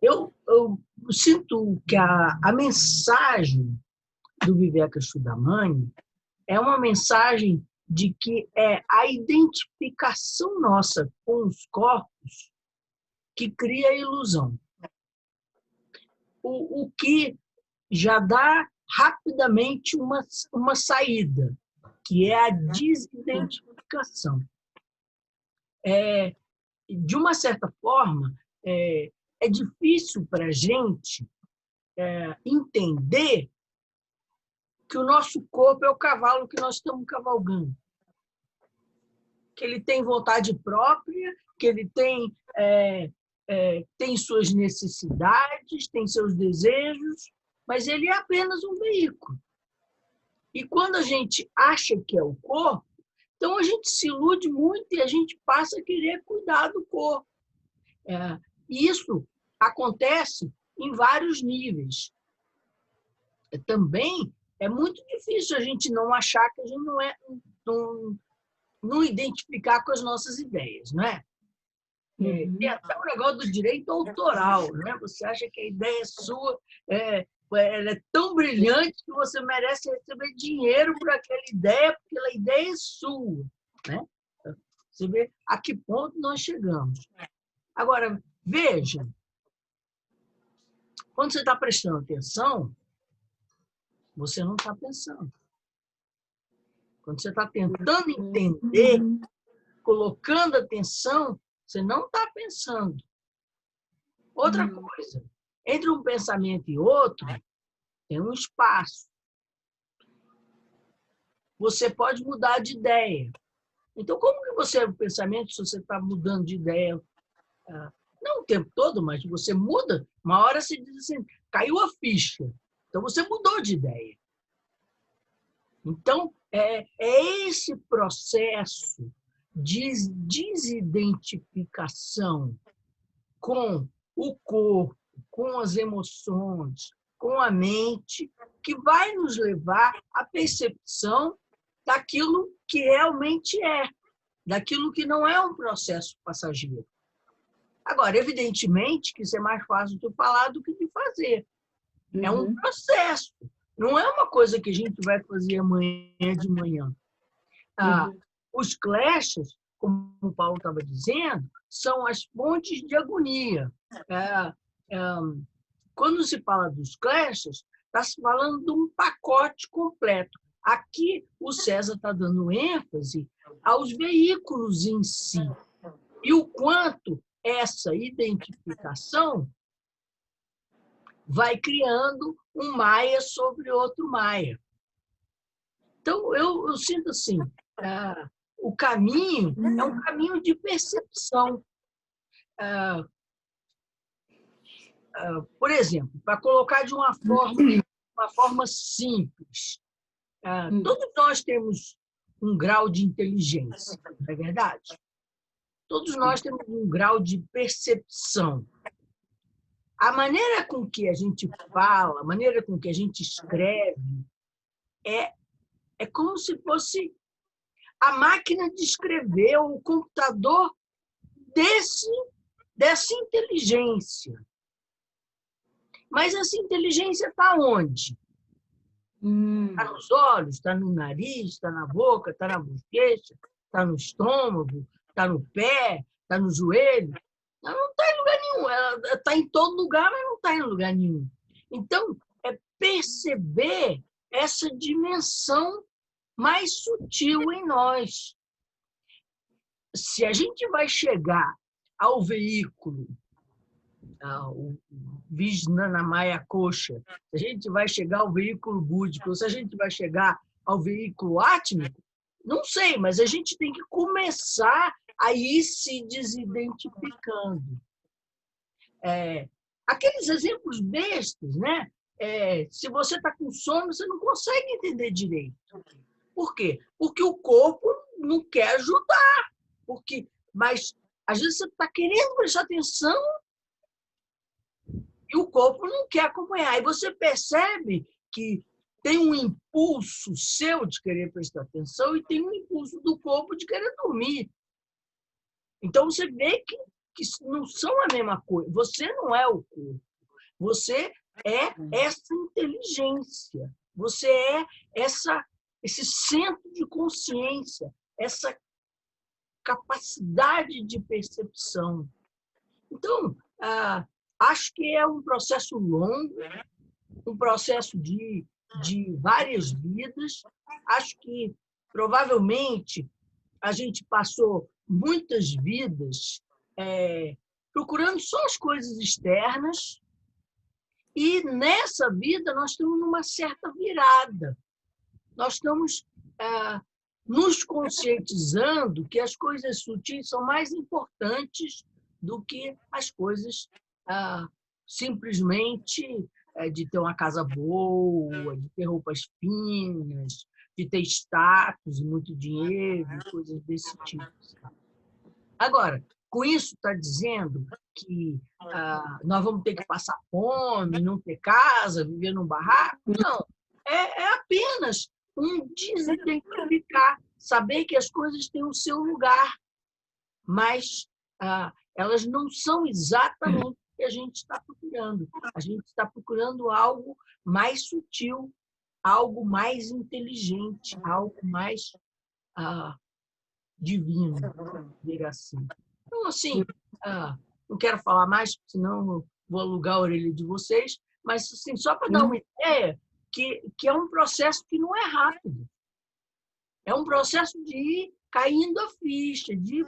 Eu sinto que a mensagem do Viveka Chudamani é uma mensagem de que é a identificação nossa com os corpos que cria a ilusão. O que já dá rapidamente uma saída, que é a desidentificação. De uma certa forma, é difícil para a gente entender que o nosso corpo é o cavalo que nós estamos cavalgando. Que ele tem vontade própria, que ele tem suas necessidades, tem seus desejos, mas ele é apenas um veículo. E quando a gente acha que é o corpo, então a gente se ilude muito e a gente passa a querer cuidar do corpo. E isso acontece em vários níveis. Também é muito difícil a gente não achar que a gente não identificar com as nossas ideias, não é? Tem até o negócio do direito autoral, né? Você acha que a ideia sua ela é tão brilhante que você merece receber dinheiro por aquela ideia, porque a ideia é sua, né? Você vê a que ponto nós chegamos. Agora, veja, quando você está prestando atenção, você não está pensando. Quando você está tentando entender, colocando atenção, você não está pensando. Outra coisa, entre um pensamento e outro, tem um espaço. Você pode mudar de ideia. Então, como que você é o pensamento se você está mudando de ideia? Não o tempo todo, mas você muda. Uma hora você diz assim, caiu a ficha. Então, você mudou de ideia. Então, é esse processo de desidentificação com o corpo, com as emoções, com a mente, que vai nos levar à percepção daquilo que realmente é, daquilo que não é um processo passageiro. Agora, evidentemente que isso é mais fácil de falar do que de fazer. É um processo. Não é uma coisa que a gente vai fazer amanhã de manhã. Os clashes, como o Paulo estava dizendo, são as fontes de agonia. Quando se fala dos clashes, está se falando de um pacote completo. Aqui, o César está dando ênfase aos veículos em si. E o quanto essa identificação vai criando um Maia sobre outro Maia. Então, eu sinto assim, o caminho é um caminho de percepção. Por exemplo, para colocar de uma forma simples, todos nós temos um grau de inteligência, não é verdade? Todos nós temos um grau de percepção. A maneira com que a gente fala, a maneira com que a gente escreve, é como se fosse a máquina de escrever, o computador dessa inteligência. Mas essa inteligência está onde? Está nos olhos, está no nariz, está na boca, está na bochecha, está no estômago, está no pé, está no joelho. Ela não está em lugar nenhum. Ela está em todo lugar, mas não está em lugar nenhum. Então, é perceber essa dimensão mais sutil em nós. Se a gente vai chegar ao veículo, ao Vijnanamaya Kosha, se a gente vai chegar ao veículo búdico, se a gente vai chegar ao veículo átmico, não sei, mas a gente tem que começar a ir se desidentificando. Aqueles exemplos bestas, né? Se você está com sono, você não consegue entender direito. Por quê? Porque o corpo não quer ajudar. Mas, às vezes, você está querendo prestar atenção e o corpo não quer acompanhar. E você percebe que tem um impulso seu de querer prestar atenção e tem um impulso do corpo de querer dormir. Então, você vê que não são a mesma coisa. Você não é o corpo. Você é essa inteligência. Você é essa esse centro de consciência, essa capacidade de percepção. Então, acho que é um processo longo, um processo de várias vidas. Acho que, provavelmente, a gente passou muitas vidas procurando só as coisas externas, e nessa vida nós estamos numa certa virada. Nós estamos nos conscientizando que as coisas sutis são mais importantes do que as coisas simplesmente de ter uma casa boa, de ter roupas finas, de ter status e muito dinheiro, coisas desse tipo. Agora, com isso está dizendo que nós vamos ter que passar fome, não ter casa, viver num barraco? Não, é apenas um desidentificar, saber que as coisas têm o seu lugar, mas elas não são exatamente o que a gente está procurando. A gente está procurando algo mais sutil, algo mais inteligente, algo mais divino, dizer assim. Então, assim, não quero falar mais, senão vou alugar a orelha de vocês, mas assim, só para dar uma ideia, que é um processo que não é rápido. É um processo de ir caindo a ficha, de ir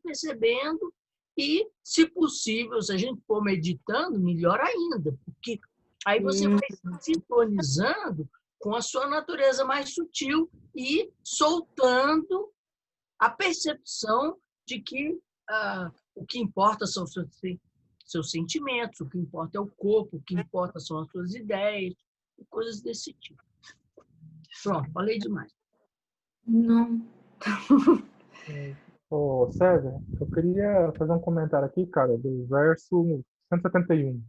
percebendo, e, se possível, se a gente for meditando, melhor ainda, porque aí você vai se sintonizando com a sua natureza mais sutil e soltando a percepção de que o que importa são seus sentimentos, o que importa é o corpo, o que importa são as suas ideias, coisas desse tipo. Pronto, falei demais. Não. Ô, César, eu queria fazer um comentário aqui, cara, do verso 171.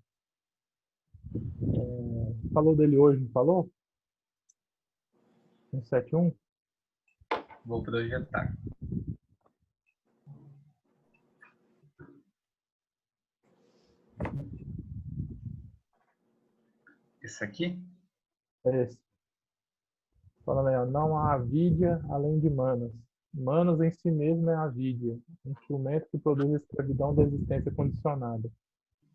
Falou dele hoje, não falou? 171? Vou projetar. Esse aqui? É esse. Falando aí, ó, não há avidia além de Manas. Manas em si mesmo é a avidia, instrumento que produz a escravidão da existência condicionada.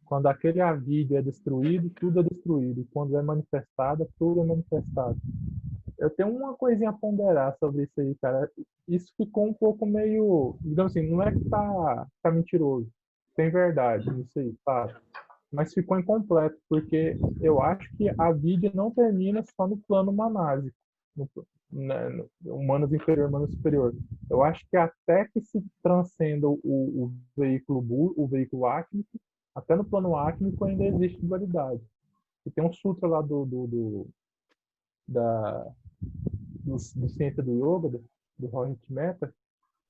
Quando aquele avidia é destruído, tudo é destruído. E quando é manifestada, tudo é manifestado. Eu tenho uma coisinha a ponderar sobre isso aí, cara. Isso ficou um pouco meio... Digamos assim, não é que tá mentiroso. Tem verdade nisso aí, claro. Mas ficou incompleto, porque eu acho que a vida não termina só no plano manásico, no humanos inferior, humanos superior. Eu acho que até que se transcenda o veículo áqumico, até no plano áqumico ainda existe dualidade. E tem um sutra lá do Ciência do Yoga, do Rohit Mehta,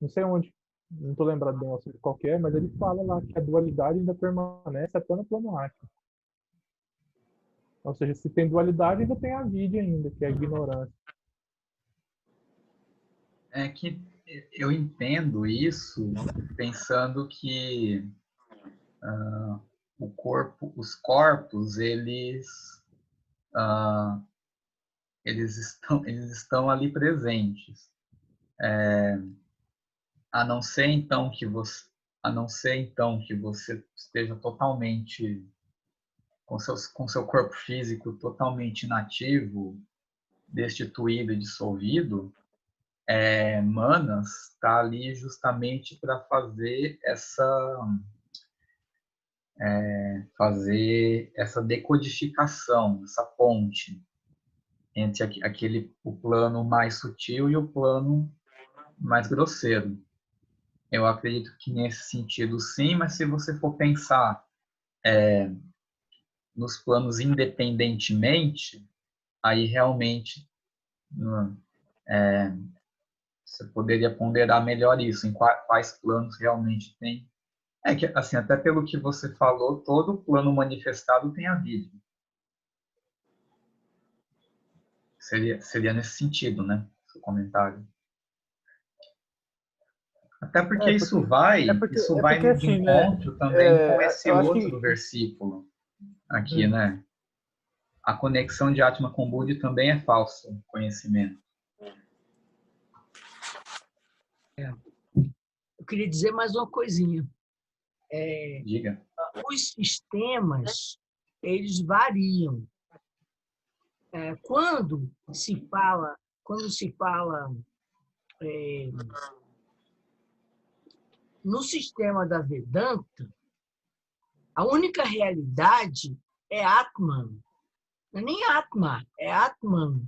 não sei onde, não estou lembrado bem qual que é, mas ele fala lá que a dualidade ainda permanece até no plano áqumico. Ou seja, se tem dualidade, ainda tem a vida ainda, que é a ignorância. É que eu entendo isso pensando que os corpos, eles estão ali presentes. A não ser então que você esteja totalmente com seu corpo físico totalmente inativo, destituído e dissolvido, Manas está ali justamente para fazer essa decodificação, essa ponte entre o plano mais sutil e o plano mais grosseiro. Eu acredito que nesse sentido sim, mas se você for pensar nos planos independentemente, aí realmente você poderia ponderar melhor isso, em quais planos realmente tem. É que, assim, até pelo que você falou, todo plano manifestado tem a vida. Seria nesse sentido, né? Seu comentário. Até porque isso vai de assim, encontro também com esse eu acho outro que versículo aqui, né? a conexão de Atma com Budi também é falso conhecimento. Eu queria dizer mais uma coisinha. Diga. Os sistemas, eles variam. Quando se fala no sistema da Vedanta, a única realidade é Atman. Não é nem Atma, é Atman.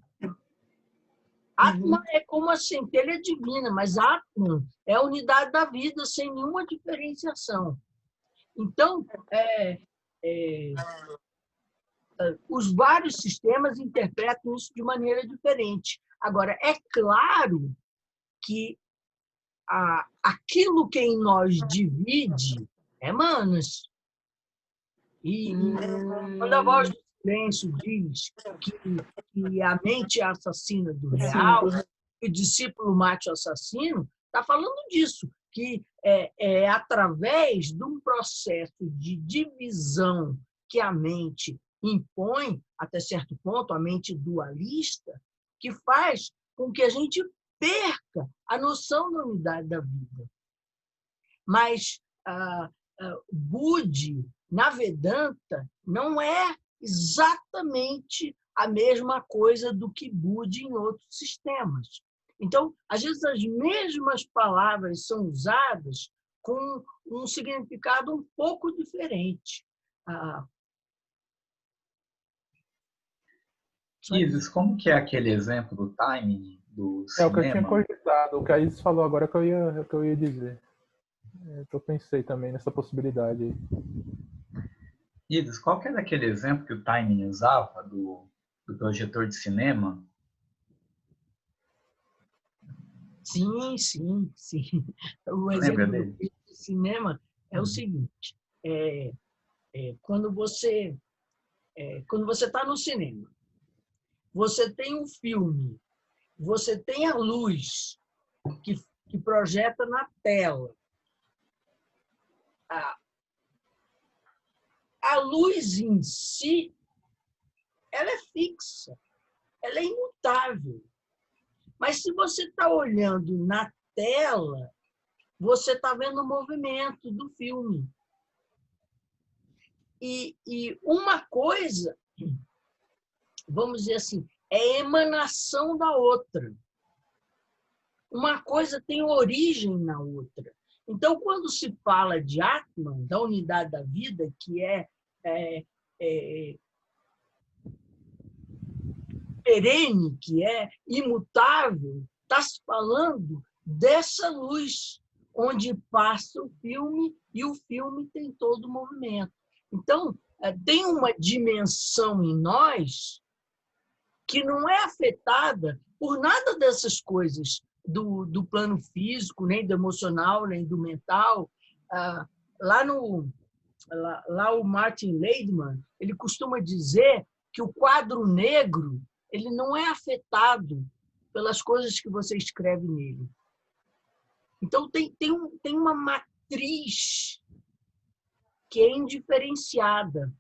Atman é como a centelha divina, mas Atman é a unidade da vida sem nenhuma diferenciação. Então, os vários sistemas interpretam isso de maneira diferente. Agora, é claro que aquilo que em nós divide é manas. E quando a voz do silêncio diz que a mente é assassina do real, que o discípulo mate o assassino, está falando disso, que é através de um processo de divisão que a mente impõe, até certo ponto, a mente dualista, que faz com que a gente perca a noção da unidade da vida. Mas Budi, na Vedanta, não é exatamente a mesma coisa do que Budi em outros sistemas. Então, às vezes, as mesmas palavras são usadas com um significado um pouco diferente. Isis, como que é aquele exemplo do timing do cinema? É o que eu tinha cogitado, o que a Isis falou agora que eu ia dizer. Eu pensei também nessa possibilidade aí. Isis, qual que é daquele exemplo que o timing usava do projetor de cinema? Sim. O Lembra exemplo dele? do cinema é o seguinte: quando você está no cinema, você tem um filme, você tem a luz que projeta na tela. A luz em si, ela é fixa, ela é imutável. Mas se você está olhando na tela, você está vendo o movimento do filme. E uma coisa, vamos dizer assim, é emanação da outra. Uma coisa tem origem na outra. Então, quando se fala de Atman, da unidade da vida, que é perene, que é imutável, está se falando dessa luz, onde passa o filme e o filme tem todo o movimento. Então, tem uma dimensão em nós que não é afetada por nada dessas coisas do plano físico, nem do emocional, nem do mental. Lá o Martin Leidman, ele costuma dizer que o quadro negro ele não é afetado pelas coisas que você escreve nele. Então, tem uma matriz que é indiferenciada.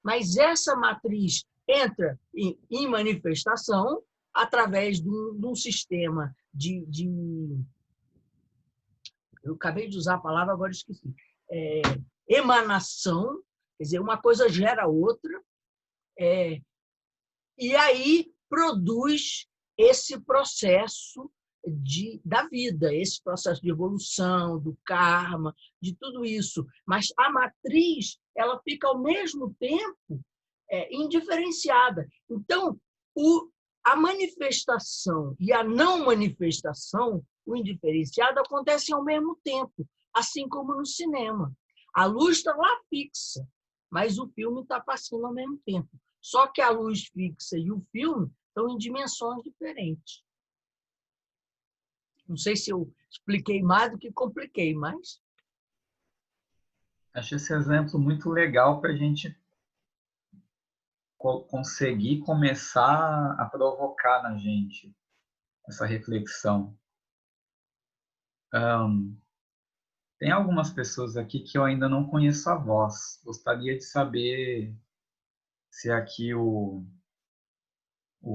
Mas essa matriz entra em manifestação através de um sistema eu acabei de usar a palavra, agora esqueci. Emanação, quer dizer, uma coisa gera outra, e aí produz esse processo da vida, esse processo de evolução, do karma, de tudo isso. Mas a matriz ela fica ao mesmo tempo indiferenciada. Então, a manifestação e a não manifestação, o indiferenciado, acontecem ao mesmo tempo, assim como no cinema. A luz está lá fixa, mas o filme está passando ao mesmo tempo. Só que a luz fixa e o filme estão em dimensões diferentes. Não sei se eu expliquei mais do que compliquei, mas... Acho esse exemplo muito legal para a gente conseguir começar a provocar na gente essa reflexão. Tem algumas pessoas aqui que eu ainda não conheço a voz. Gostaria de saber se aqui o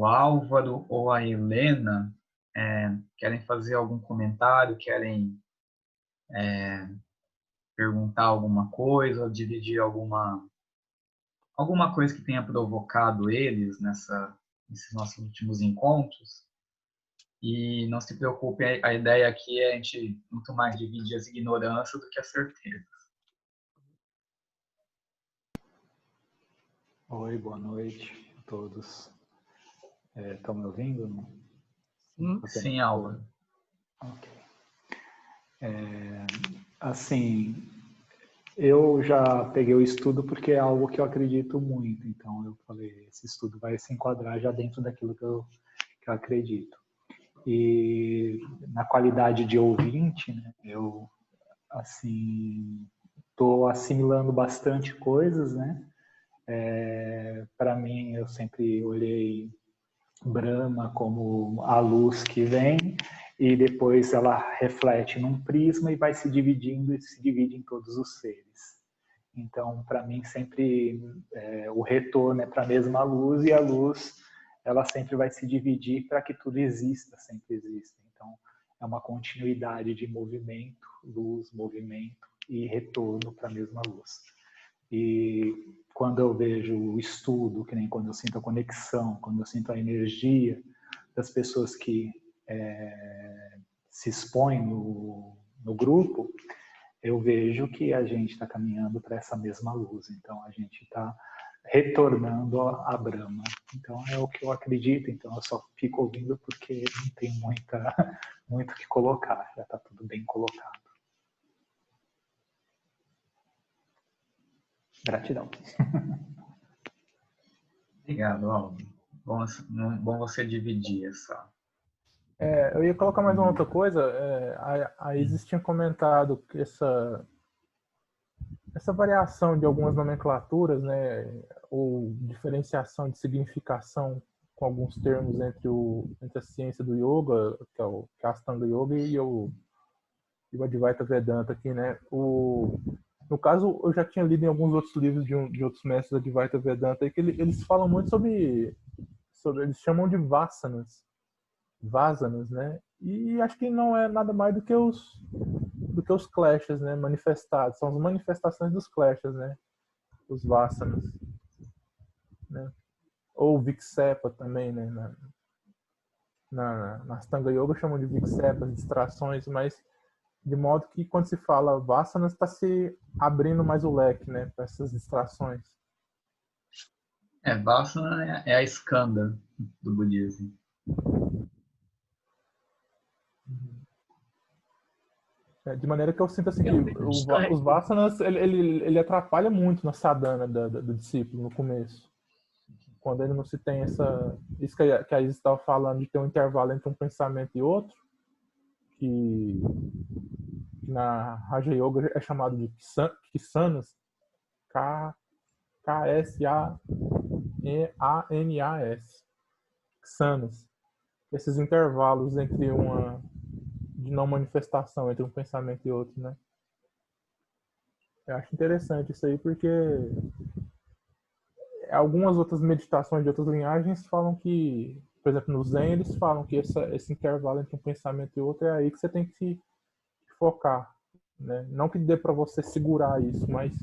Álvaro ou a Helena querem fazer algum comentário, querem perguntar alguma coisa, ou dividir alguma coisa que tenha provocado eles nesses nossos últimos encontros. E não se preocupe, a ideia aqui é a gente muito mais dividir as ignorâncias do que as certezas. Oi, boa noite a todos. Estão me ouvindo? Sim, Álvaro. Ok. Assim, eu já peguei o estudo porque é algo que eu acredito muito. Então, eu falei, esse estudo vai se enquadrar já dentro daquilo que eu acredito. E na qualidade de ouvinte, né, eu, assim, estou assimilando bastante coisas, né? Para mim, eu sempre olhei Brahma como a luz que vem e depois ela reflete num prisma e vai se dividindo e se divide em todos os seres. Então, para mim, sempre o retorno é para a mesma luz e a luz ela sempre vai se dividir para que tudo exista, sempre exista. Então, é uma continuidade de movimento, luz, movimento e retorno para a mesma luz. E quando eu vejo o estudo, que nem quando eu sinto a conexão, quando eu sinto a energia das pessoas que se expõem no grupo, eu vejo que a gente está caminhando para essa mesma luz. Então, a gente está retornando a Brahma. Então, é o que eu acredito. Então, eu só fico ouvindo porque não tem muito o que colocar. Já está tudo bem colocado. Gratidão. Obrigado, Álvaro. Bom você dividir essa... Eu ia colocar mais uma outra coisa. A Isis tinha comentado que essa variação de algumas nomenclaturas, né, ou diferenciação de significação com alguns termos entre a ciência do yoga, que é a Astanga Yoga, e o Advaita Vedanta aqui, né? No caso, eu já tinha lido em alguns outros livros de outros mestres da Advaita Vedanta, que eles falam muito sobre eles chamam de vasanas, né? E acho que não é nada mais do que os kleshas, né? Manifestados, são as manifestações dos kleshas, né? Os vasanas, né? Ou viksepa também, né? Na Astanga Yoga chamam de viksepas, distrações, mas de modo que quando se fala vasanas está se abrindo mais o leque, né? Para essas distrações. Vasana é a skanda do budismo. De maneira que eu sinto assim que os vasanas ele atrapalha muito na sadhana do discípulo no começo, quando ele não se tem isso que a Isis estava falando, de ter um intervalo entre um pensamento e outro, que na Raja Yoga é chamado de kisanas, K-S-A-N-A-N-A-S, kisanas, esses intervalos entre de não manifestação entre um pensamento e outro, né? Eu acho interessante isso aí, porque algumas outras meditações de outras linhagens falam que, por exemplo, no Zen, eles falam que esse intervalo entre um pensamento e outro é aí que você tem que se focar, né? Não que dê para você segurar isso, mas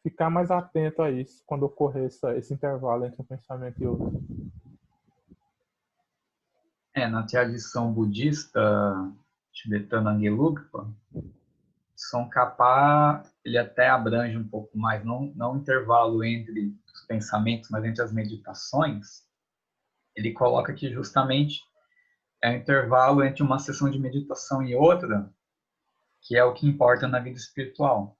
ficar mais atento a isso quando ocorrer esse intervalo entre um pensamento e outro. Na tradição budista tibetana Gelugpa, Tsongkhapa ele até abrange um pouco mais, não o intervalo entre os pensamentos, mas entre as meditações. Ele coloca que justamente é o intervalo entre uma sessão de meditação e outra, que é o que importa na vida espiritual,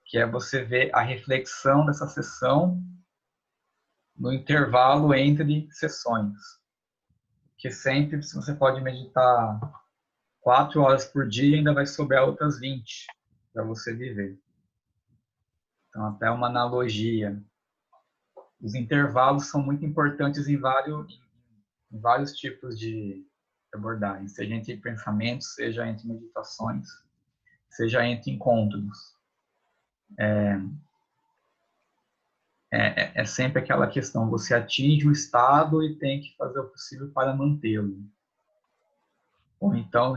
que é você ver a reflexão dessa sessão no intervalo entre sessões. Que sempre, se você pode meditar 4 horas por dia, ainda vai sobrar outras 20 para você viver. Então, até uma analogia. Os intervalos são muito importantes em vários tipos de abordagem, seja entre pensamentos, seja entre meditações, seja entre encontros. é sempre aquela questão, você atinge o estado e tem que fazer o possível para mantê-lo. Ou então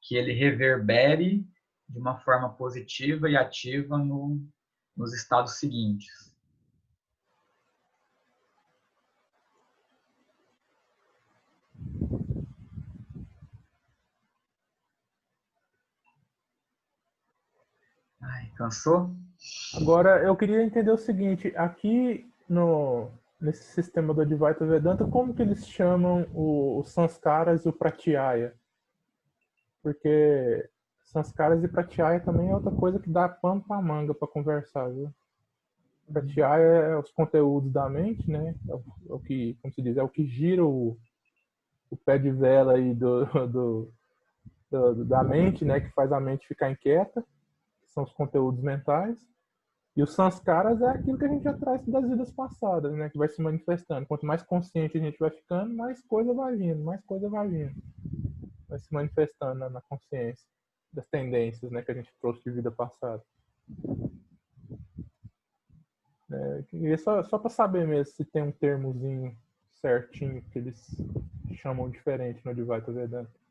que ele reverbere de uma forma positiva e ativa nos estados seguintes. Ai, cansou? Agora, eu queria entender o seguinte, aqui nesse sistema do Advaita Vedanta, como que eles chamam os sanskaras e o pratyaya? Porque sanskaras e pratyaya também é outra coisa que dá pano pra manga para conversar, viu? Pratyaya é os conteúdos da mente, né? É o que, como se diz, é o que gira o pé de vela aí da mente, né? Que faz a mente ficar inquieta, que são os conteúdos mentais. E os sanskaras é aquilo que a gente já traz das vidas passadas, né? Que vai se manifestando. Quanto mais consciente a gente vai ficando, mais coisa vai vindo, mais coisa vai vindo. Vai se manifestando na consciência das tendências, né? Que a gente trouxe de vida passada. E só para saber mesmo se tem um termozinho certinho que eles chamam diferente no Advaita Vedanta.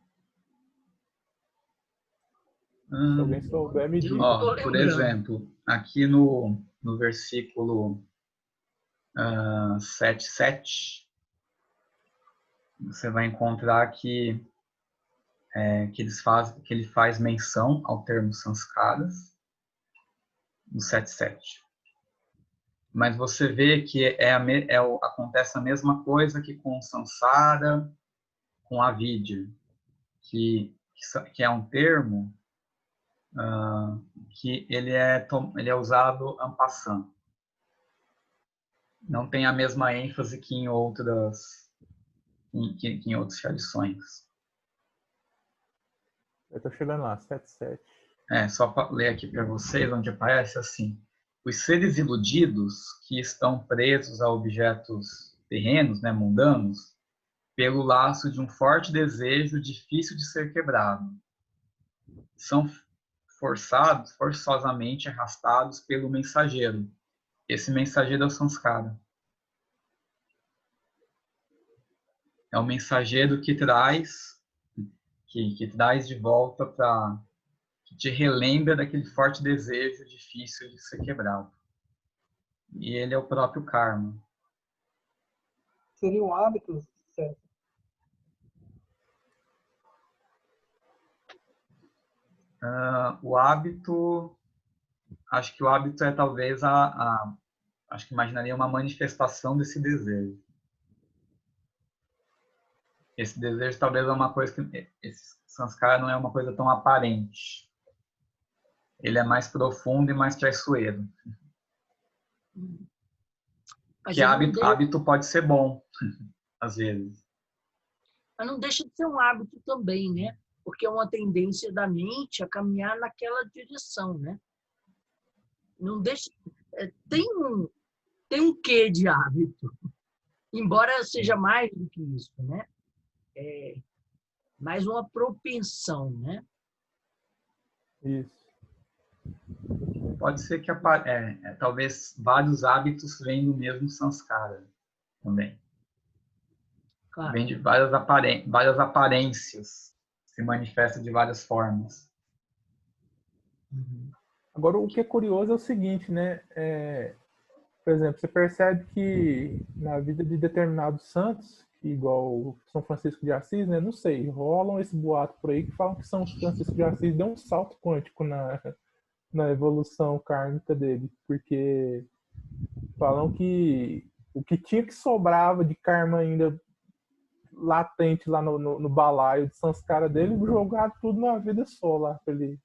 Se alguém souber, me diga. Ó, por exemplo, aqui no versículo 7.7, você vai encontrar que ele faz menção ao termo sanskaras no 7.7. Mas você vê que acontece a mesma coisa que com o samsara, com a avidya, que é um termo que ele é usado en passant. Não tem a mesma ênfase que em outras tradições. Eu estou chegando lá, 7.7. Só para ler aqui para vocês, onde aparece assim: os seres iludidos que estão presos a objetos terrenos, né, mundanos, pelo laço de um forte desejo difícil de ser quebrado, são forçosamente arrastados pelo mensageiro. Esse mensageiro é o samskara. É o mensageiro que traz de volta que te relembra daquele forte desejo difícil de ser quebrado. E ele é o próprio karma. Seria um hábito, certo? O hábito, acho que o hábito é talvez acho que imaginaria uma manifestação desse desejo. Esse desejo talvez é uma coisa que esse sanskara não é uma coisa tão aparente. Ele é mais profundo e mais traiçoeiro. Que hábito pode ser bom, às vezes. Mas não deixa de ser um hábito também, né? Porque é uma tendência da mente a caminhar naquela direção, né? Não deixa... Tem um quê de hábito, embora seja mais do que isso, né? É mais uma propensão, né? Isso. Pode ser que talvez vários hábitos venham do mesmo samskara também. Claro. Vem de várias aparências, se manifesta de várias formas. Uhum. Agora, o que é curioso é o seguinte, né? Por exemplo, você percebe que na vida de determinados santos, igual São Francisco de Assis, né? Não sei, rolam esse boato por aí que falam que São Francisco de Assis deu um salto quântico na evolução kármica dele, porque falam que o que tinha que sobrava de karma ainda latente lá no balaio de sanskara dele, jogar tudo numa vida só lá pra ele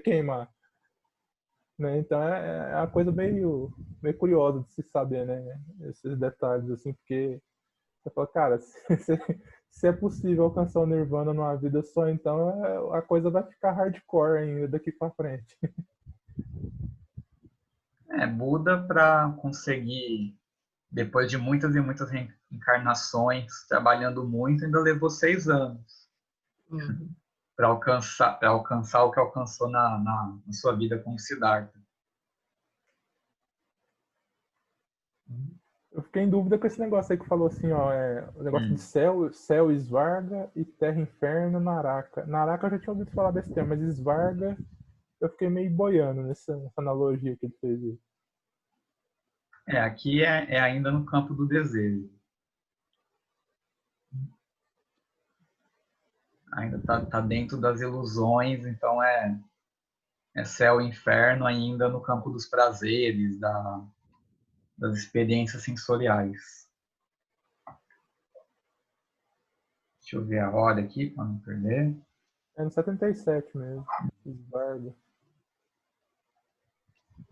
queimar. Né? Então é uma coisa meio curiosa de se saber, né? Esses detalhes, assim, porque você fala, cara, se é possível alcançar o nirvana numa vida só, então a coisa vai ficar hardcore ainda daqui para frente. Buda, para conseguir, depois de muitas e muitas reencarnações, trabalhando muito, ainda levou 6 anos para alcançar o que alcançou na sua vida como Siddhartha. Eu fiquei em dúvida com esse negócio aí que falou assim, ó, o negócio de céu Svarga e terra inferno Naraka. Naraka eu já tinha ouvido falar desse termo, mas Svarga eu fiquei meio boiando nessa analogia que ele fez aí. Aqui é ainda no campo do desejo. Ainda tá dentro das ilusões, então é céu e inferno ainda no campo dos prazeres, das experiências sensoriais. Deixa eu ver a hora aqui para não perder. É no 77 mesmo, Svarga.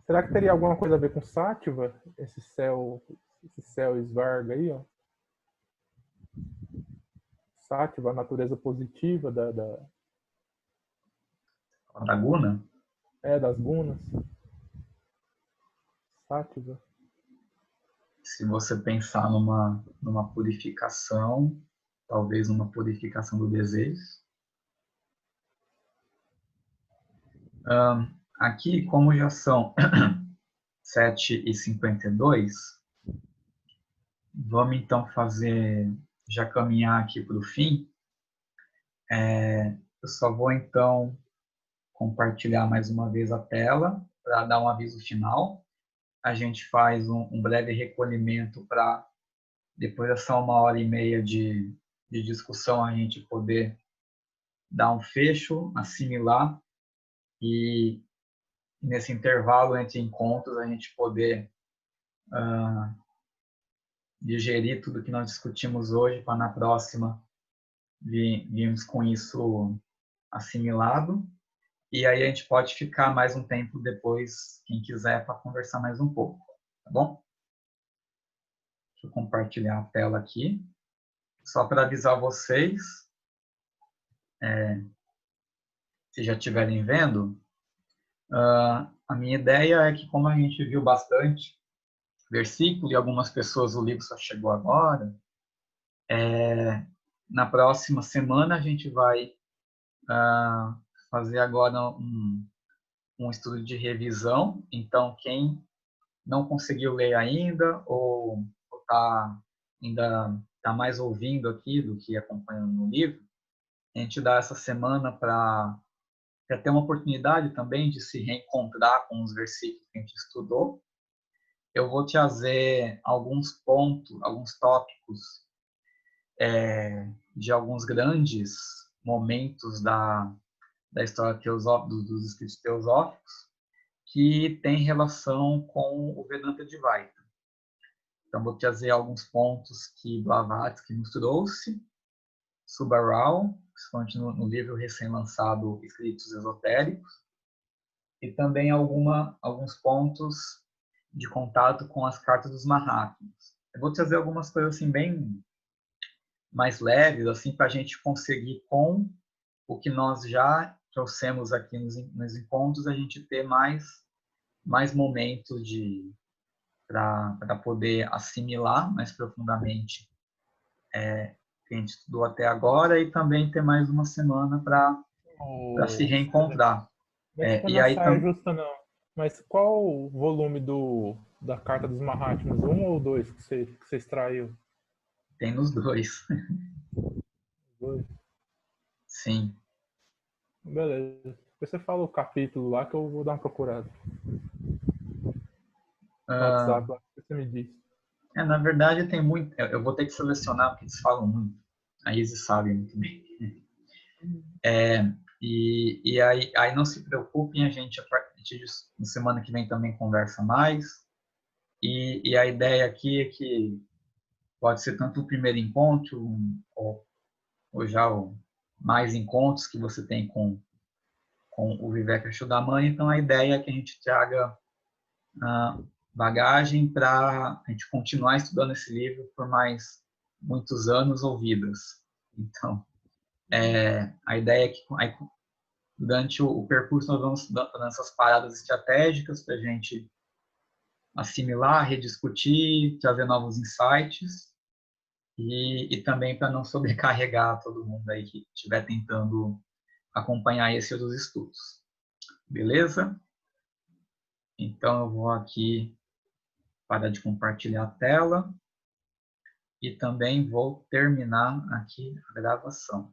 Será que teria alguma coisa a ver com Sátiva? Esse céu Svarga aí, ó. Sátiva, a natureza positiva Da Guna? das gunas. Sátiva. Se você pensar numa purificação, talvez numa purificação do desejo. Aqui, como já são 7h52, vamos então já caminhar aqui para o fim. Eu só vou então compartilhar mais uma vez a tela para dar um aviso final. A gente faz um breve recolhimento para, depois dessa 1h30 de discussão, a gente poder dar um fecho, assimilar e nesse intervalo entre encontros a gente poder digerir tudo que nós discutimos hoje para na próxima virmos com isso assimilado. E aí a gente pode ficar mais um tempo depois, quem quiser, para conversar mais um pouco, tá bom? Deixa eu compartilhar a tela aqui. Só para avisar vocês, se já estiverem vendo, a minha ideia é que, como a gente viu bastante versículo e algumas pessoas o livro só chegou agora, na próxima semana a gente vai fazer agora um estudo de revisão. Então, quem não conseguiu ler ainda ou ainda está mais ouvindo aqui do que acompanhando no livro, a gente dá essa semana para ter uma oportunidade também de se reencontrar com os versículos que a gente estudou. Eu vou trazer alguns pontos, alguns tópicos de alguns grandes momentos da história dos escritos teosóficos que tem relação com o Vedanta-Dvaita. Então, vou trazer alguns pontos que Blavatsky nos trouxe, Subbarao, principalmente no livro recém-lançado Escritos Esotéricos, e também alguns pontos de contato com as cartas dos Mahatmas. Eu vou trazer algumas coisas assim bem mais leves, assim, para a gente conseguir, com o que nós já trouxemos aqui nos encontros, a gente ter mais momentos para poder assimilar mais profundamente que a gente estudou até agora e também ter mais uma semana para se reencontrar. Não é tipo E na aí saia justa, não. Mas qual o volume da Carta dos Mahatmas? 1 ou 2 que você extraiu? Tem nos dois. 2? Sim. Beleza. Depois você fala o capítulo lá que eu vou dar uma procurada. No WhatsApp lá que você me disse. Na verdade, tem muito. Eu vou ter que selecionar porque eles falam muito. A Isis sabe muito bem. E aí não se preocupem, a gente na semana que vem também conversa mais. E a ideia aqui é que pode ser tanto o primeiro encontro ou já mais encontros que você tem com o Vivek Shuddamani. Então, a ideia é que a gente traga bagagem para a gente continuar estudando esse livro por mais muitos anos ou vidas. Então, a ideia é que durante o percurso nós vamos dando essas paradas estratégicas para a gente assimilar, rediscutir, trazer novos insights e também para não sobrecarregar todo mundo aí que estiver tentando acompanhar esses outros estudos. Beleza? Então eu vou aqui parar de compartilhar a tela e também vou terminar aqui a gravação.